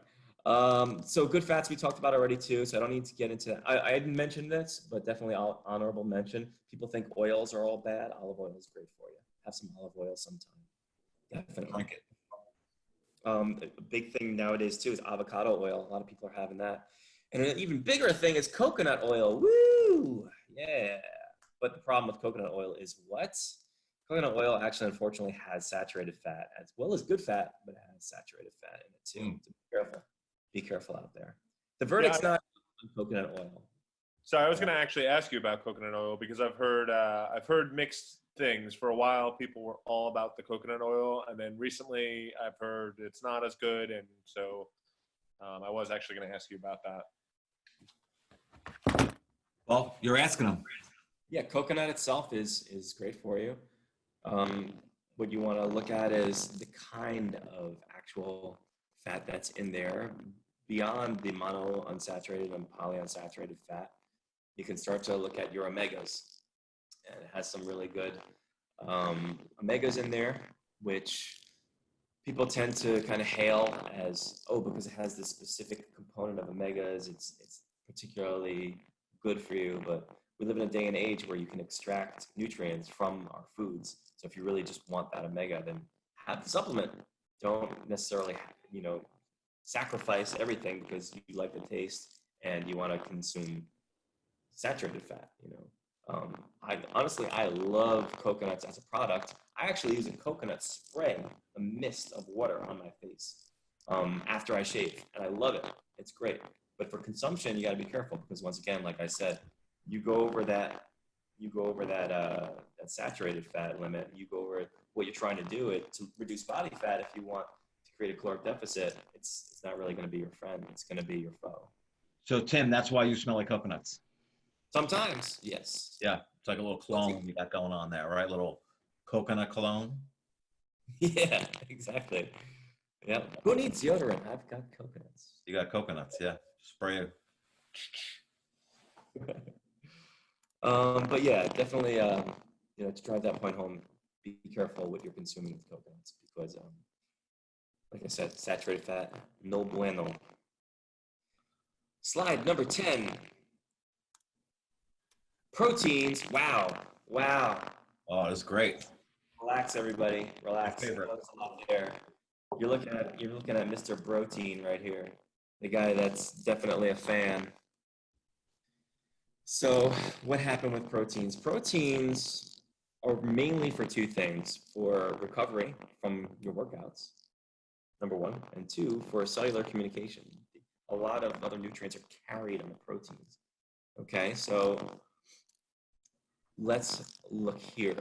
So good fats we talked about already too, so I don't need to get into that. I didn't mention this, but definitely honorable mention. People think oils are all bad. Olive oil is great for you. Have some olive oil sometime. Definitely. Drink it. A big thing nowadays too is avocado oil. A lot of people are having that. And an even bigger thing is coconut oil. Woo! Yeah. But the problem with coconut oil is what? Coconut oil actually, unfortunately, has saturated fat as well as good fat, but it has saturated fat in it too. So be careful. Be careful out there. The verdict's not on coconut oil. So I was going to actually ask you about coconut oil because I've heard mixed things. For a while, people were all about the coconut oil, and then recently I've heard it's not as good, and so I was actually going to ask you about that. Well, you're asking them. Yeah, coconut itself is great for you. What you want to look at is the kind of actual fat that's in there beyond the monounsaturated and polyunsaturated fat. You can start to look at your omegas, and it has some really good omegas in there, which people tend to kind of hail as, because it has this specific component of omegas, it's particularly good for you, but we live in a day and age where you can extract nutrients from our foods. So if you really just want that omega, then have the supplement. Don't necessarily, sacrifice everything because you like the taste and you want to consume saturated fat. I love coconuts as a product. I actually use a coconut spray, a mist of water on my face after I shave, and I love it. It's great. But for consumption, you got to be careful because once again, like I said, you go over that that saturated fat limit. You go over what you're trying to do it to reduce body fat. If you want to create a caloric deficit, it's not really going to be your friend. It's going to be your foe. So Tim, that's why you smell like coconuts. Sometimes, yes. Yeah, it's like a little cologne you got going on there, right? Little coconut cologne. Yeah, exactly. Yep. Who needs deodorant? I've got coconuts. You got coconuts, yeah. Spray it. But yeah, definitely, to drive that point home, be careful what you're consuming with coconuts because, like I said, saturated fat, no bueno. Slide number 10. Proteins. Wow. Oh, that's great. Relax, everybody. Relax. My favorite. What's up there? You're looking at Mr. Protein right here, the guy that's definitely a fan. So what happened with proteins? Proteins are mainly for two things: for recovery from your workouts, number one, and two, for cellular communication. A lot of other nutrients are carried on the proteins. Okay, so let's look here.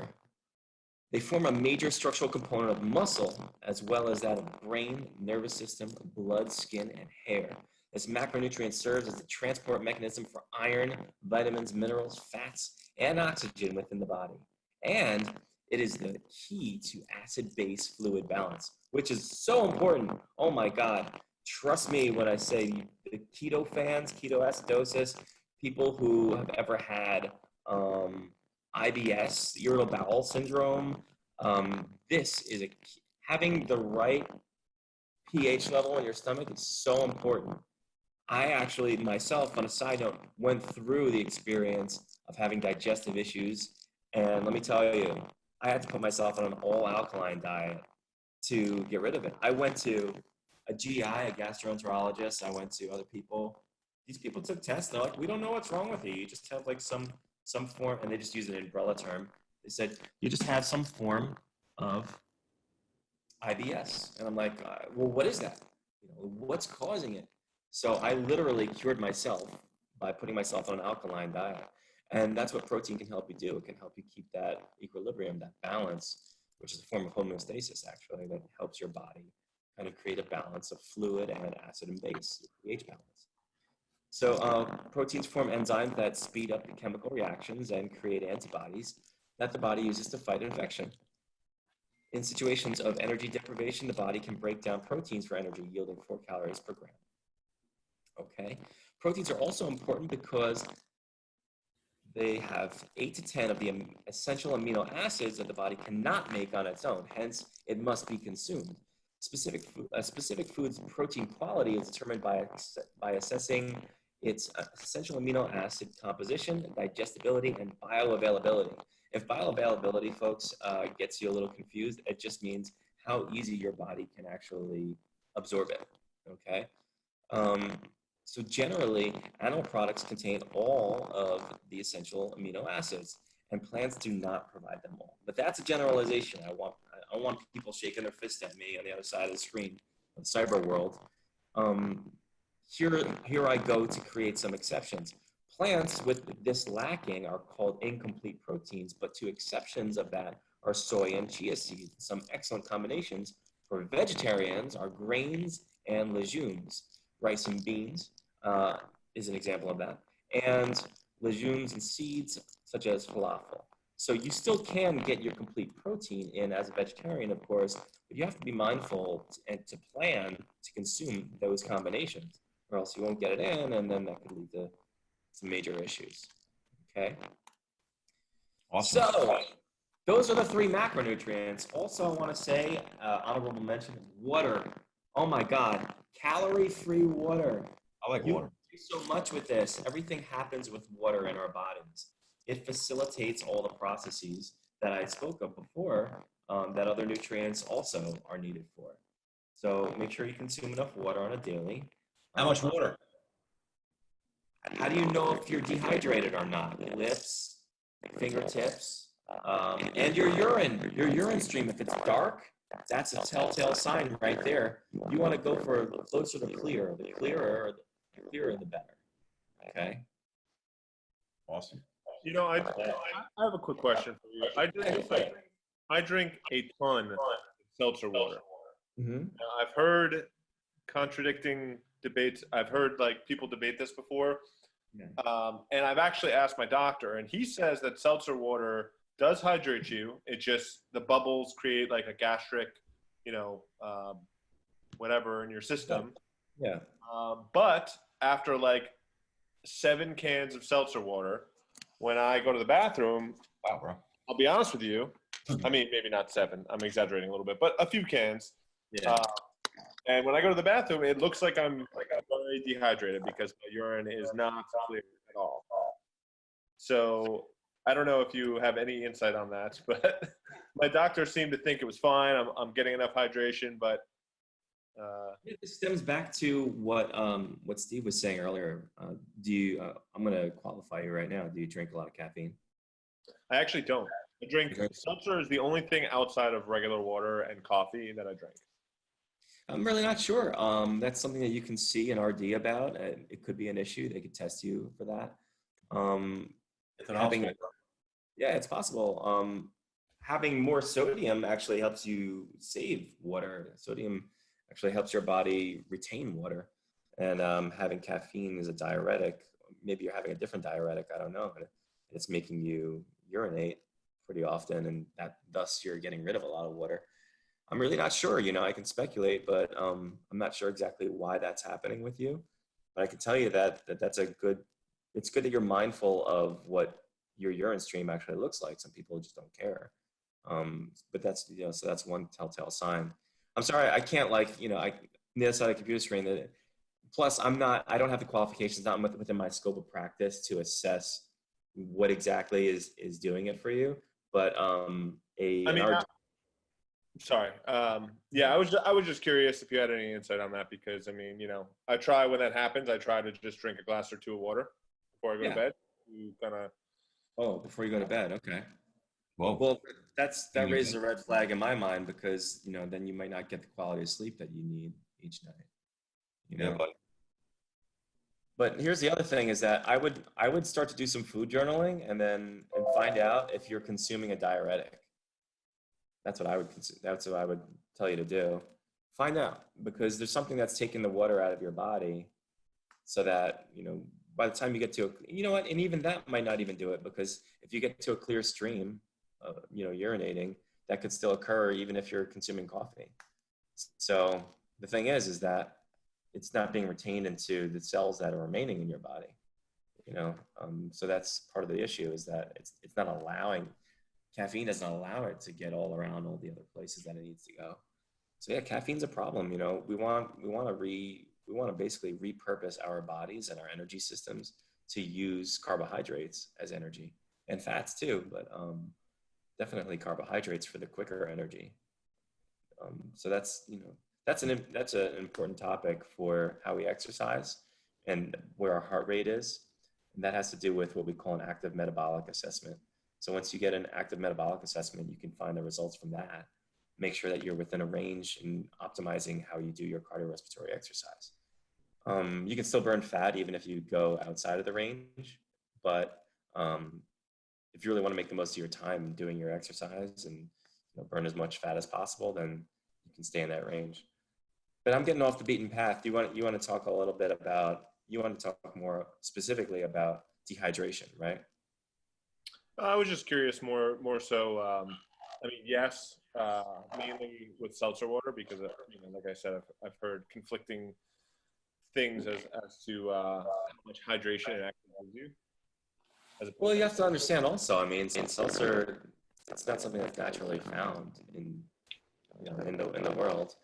They form a major structural component of muscle, as well as that of brain, nervous system, blood, skin, and hair. This macronutrient serves as the transport mechanism for iron, vitamins, minerals, fats, and oxygen within the body. And it is the key to acid-base fluid balance, which is so important. Oh my God. Trust me when I say the keto fans, ketoacidosis, people who have ever had IBS, irritable bowel syndrome, this is having the right pH level in your stomach is so important. I actually, myself, on a side note, went through the experience of having digestive issues. And let me tell you, I had to put myself on an all-alkaline diet to get rid of it. I went to a GI, a gastroenterologist. I went to other people. These people took tests. They're like, we don't know what's wrong with you. You just have like some form, and they just use an umbrella term. They said, you just have some form of IBS. And I'm like, well, what is that? What's causing it? So I literally cured myself by putting myself on an alkaline diet. And that's what protein can help you do. It can help you keep that equilibrium, that balance, which is a form of homeostasis, actually, that helps your body kind of create a balance of fluid and acid and base, pH balance. So proteins form enzymes that speed up the chemical reactions and create antibodies that the body uses to fight infection. In situations of energy deprivation, the body can break down proteins for energy, yielding 4 calories per gram. Okay. Proteins are also important because they have 8 to 10 of the essential amino acids that the body cannot make on its own. Hence, it must be consumed. A specific food's protein quality is determined by assessing its essential amino acid composition, digestibility, and bioavailability. If bioavailability, folks, gets you a little confused, it just means how easy your body can actually absorb it. Okay. So generally, animal products contain all of the essential amino acids, and plants do not provide them all. But that's a generalization. I don't want people shaking their fist at me on the other side of the screen of the cyber world. Here I go to create some exceptions. Plants with this lacking are called incomplete proteins, but two exceptions of that are soy and chia seeds. Some excellent combinations for vegetarians are grains and legumes. Rice and beans is an example of that. And legumes and seeds such as falafel. So you still can get your complete protein in as a vegetarian, of course, but you have to be mindful and to plan to consume those combinations, or else you won't get it in, and then that could lead to some major issues. Okay? Awesome. So those are the 3 macronutrients. Also, I want to say, honorable mention, water. Oh my God, calorie-free water. I like water. so much with this. Everything happens with water in our bodies. It facilitates all the processes that I spoke of before, that other nutrients also are needed for. So make sure you consume enough water on a daily. How much water? How do you know if you're dehydrated or not? Lips, fingertips, and your urine. Your urine stream, if it's dark, that's a telltale sign right there. You want to go for closer to clear. The clearer, the better. Okay. Awesome. I have a quick question for you. I drink a ton of seltzer water. Mm-hmm. Now, I've heard contradicting debates. I've heard like people debate this before. And I've actually asked my doctor, and he says that seltzer water does hydrate you. It just, the bubbles create like a gastric, whatever in your system. Yeah. But after like 7 cans of seltzer water, when I go to the bathroom, Wow, bro. I'll be honest with you. I mean, maybe not 7. I'm exaggerating a little bit, but a few cans. Yeah. And when I go to the bathroom, it looks like I'm very dehydrated because my urine is not clear at all. So I don't know if you have any insight on that, but my doctor seemed to think it was fine. I'm getting enough hydration, but It stems back to what Steve was saying earlier. Do you? I'm going to qualify you right now. Do you drink a lot of caffeine? I actually don't. I drink seltzer is the only thing outside of regular water and coffee that I drink. I'm really not sure. That's something that you can see an RD about. It could be an issue. They could test you for that. It's an Having, hospital. yeah, it's possible. Having more sodium actually helps you save water. Sodium actually helps your body retain water. And having caffeine is a diuretic. Maybe you're having a different diuretic. I don't know. And it's making you urinate pretty often, and thus you're getting rid of a lot of water. I'm really not sure. I can speculate, but I'm not sure exactly why that's happening with you. But I can tell you that's a good. It's good that you're mindful of what your urine stream actually looks like. Some people just don't care. But that's so that's one telltale sign. I'm sorry, I can't on the other side of the computer screen. Plus, I don't have the qualifications, not within my scope of practice to assess what exactly is doing it for you. But Sorry. Yeah, I was just curious if you had any insight on that because I mean, I try when that happens. I try to just drink a glass or 2 of water before I go to bed. You kind of. Oh, before you go to bed, okay. Whoa. Well, that raises a red flag in my mind because then you might not get the quality of sleep that you need each night. Yeah, buddy. But here's the other thing: is that I would start to do some food journaling and find out if you're consuming a diuretic. That's what I would tell you to do. Find out, because there's something that's taking the water out of your body so that, by the time you get to, and even that might not even do it, because if you get to a clear stream, urinating, that could still occur even if you're consuming coffee. So the thing is that it's not being retained into the cells that are remaining in your body, so that's part of the issue, is that it's not allowing. Caffeine doesn't allow it to get all around all the other places that it needs to go. So yeah, caffeine's a problem. We want to basically repurpose our bodies and our energy systems to use carbohydrates as energy, and fats too, but definitely carbohydrates for the quicker energy. So that's an important topic for how we exercise and where our heart rate is, and that has to do with what we call an active metabolic assessment. So once you get an active metabolic assessment, you can find the results from that. Make sure that you're within a range and optimizing how you do your cardiorespiratory exercise. You can still burn fat even if you go outside of the range, but if you really want to make the most of your time doing your exercise and burn as much fat as possible, then you can stay in that range. But I'm getting off the beaten path. You want to talk a little bit about, you want to talk more specifically about dehydration, right? I was just curious more so. I mean, yes, mainly with seltzer water because, like I said, I've heard conflicting things as to how much hydration it actually gives you. Well, you have to understand also. I mean, in seltzer, it's not something that's naturally found in the world.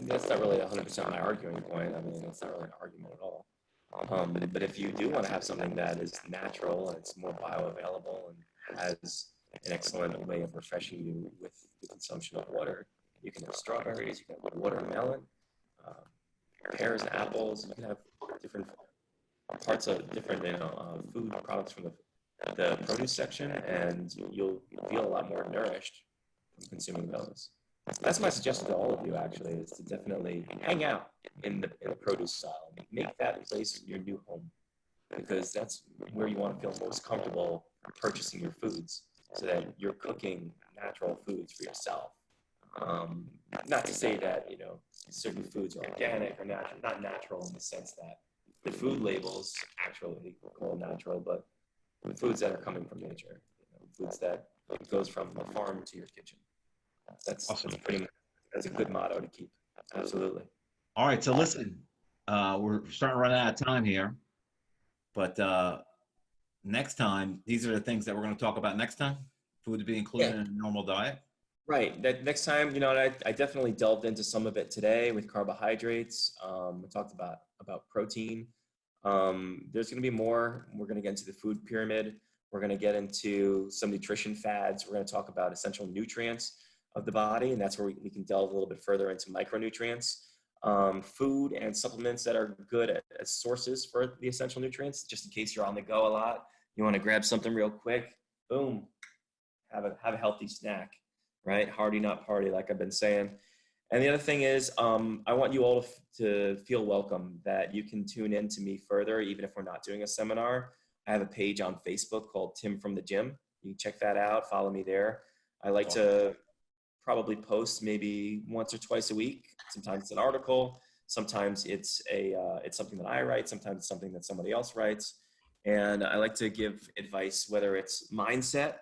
That's not really 100% my arguing point. I mean, it's not really an argument at all. But if you do want to have something that is natural and it's more bioavailable and has an excellent way of refreshing you with the consumption of water, you can have strawberries, you can have watermelon, pears and apples. You can have different parts of different food products from the produce section, and you'll feel a lot more nourished from consuming those. That's my suggestion to all of you, actually, is to definitely hang out in the produce aisle. Make that place your new home, because that's where you want to feel most comfortable purchasing your foods, so that you're cooking natural foods for yourself. Not to say that certain foods are organic or natural, not natural in the sense that the food labels actually call natural, but foods that are coming from nature, foods that goes from the farm to your kitchen. That's Awesome. pretty much, that's a good motto to keep. Absolutely. All right, so listen, we're starting to run out of time here, but next time, these are the things that we're going to talk about next time. Food to be included in a normal diet. Right. That next time, I definitely delved into some of it today with carbohydrates. We talked about protein. There's going to be more. We're going to get into the food pyramid. We're going to get into some nutrition fads. We're going to talk about essential nutrients of the body, and that's where we can delve a little bit further into micronutrients, food and supplements that are good as sources for the essential nutrients, just in case you're on the go a lot. You want to grab something real quick, boom, have a healthy snack, right? Hardy, not party, like I've been saying. And the other thing is, I want you all to feel welcome, that you can tune in to me further, even if we're not doing a seminar. I have a page on Facebook called Tim from the Gym. You can check that out, follow me there. I like to probably post maybe once or twice a week. Sometimes it's an article, sometimes it's something that I write, sometimes it's something that somebody else writes. And I like to give advice, whether it's mindset,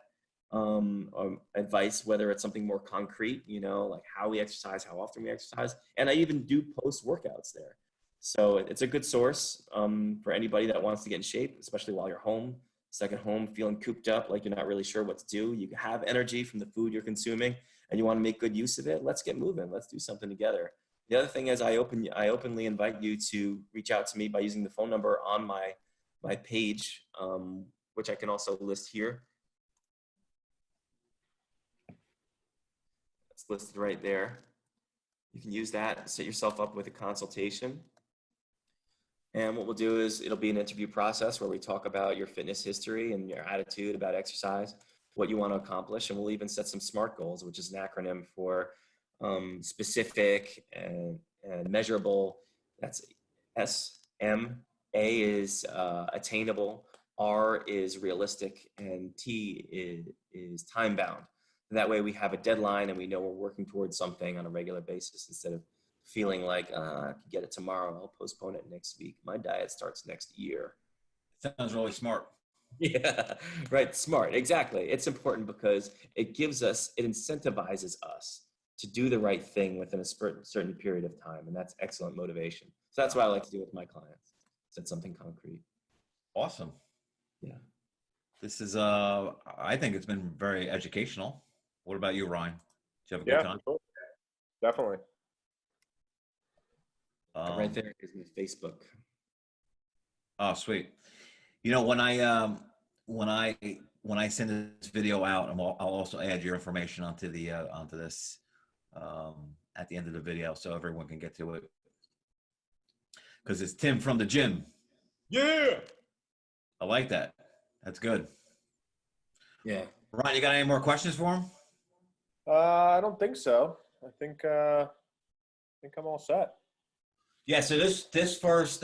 or advice, whether it's something more concrete, like how we exercise, how often we exercise. And I even do post workouts there. So it's a good source for anybody that wants to get in shape, especially while you're home, stuck at home, feeling cooped up, like you're not really sure what to do. You have energy from the food you're consuming and you want to make good use of it. Let's get moving. Let's do something together. The other thing is I openly invite you to reach out to me by using the phone number on my page, which I can also list here. It's listed right there. You can use that, set yourself up with a consultation. And what we'll do is it'll be an interview process where we talk about your fitness history and your attitude about exercise, what you want to accomplish. And we'll even set some SMART goals, which is an acronym for specific and measurable. That's S, M, A is attainable, R is realistic, and T is time bound. That way we have a deadline and we know we're working towards something on a regular basis, instead of feeling like I can get it tomorrow, I'll postpone it next week. My diet starts next year. Sounds really smart. Yeah, right. Smart. Exactly. It's important because it incentivizes us to do the right thing within a certain period of time. And that's excellent motivation. So that's what I like to do with my clients. Set something concrete. Awesome. Yeah. This is, I think it's been very educational. What about you, Ryan? Did you have a good time? Sure. Definitely. Right there is my Facebook. Oh, sweet. When I send this video out, I'll also add your information onto this at the end of the video, so everyone can get to it. Because it's Tim from the Gym. Yeah. I like that. That's good. Yeah. Ryan, you got any more questions for him? I don't think so. I think I'm all set. Yeah. So this first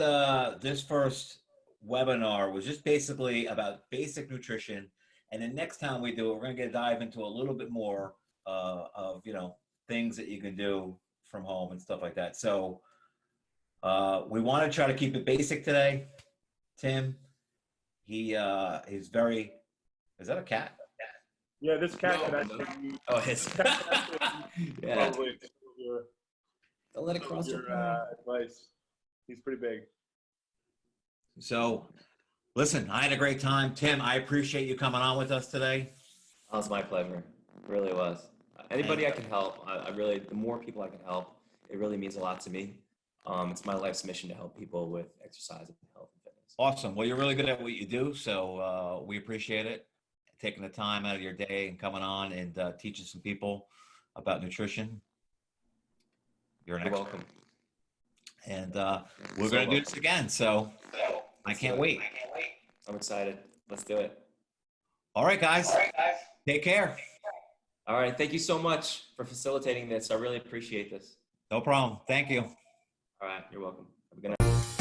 webinar was just basically about basic nutrition, and then next time we do it, we're going to dive into a little bit more of things that you can do from home and stuff like that. So we want to try to keep it basic today. Tim, he's very. Is that a cat? Yeah, this cat No, could actually. Oh, his. Yeah. Probably your, Don't let it cross your advice. He's pretty big. So, listen, I had a great time. Tim, I appreciate you coming on with us today. Oh, it's my pleasure. It really was. Anybody I can help, I really, the more people I can help, it really means a lot to me. It's my life's mission to help people with exercise and health and fitness. Awesome. Well, you're really good at what you do, so we appreciate it. Taking the time out of your day and coming on and teaching some people about nutrition. You're an You're expert. welcome. And we're going to do this again, so I can't wait. I'm excited. Let's do it. All right, guys. Take care. All right. Thank you so much for facilitating this. I really appreciate this. No problem. Thank you. All right. You're welcome. Have a good night.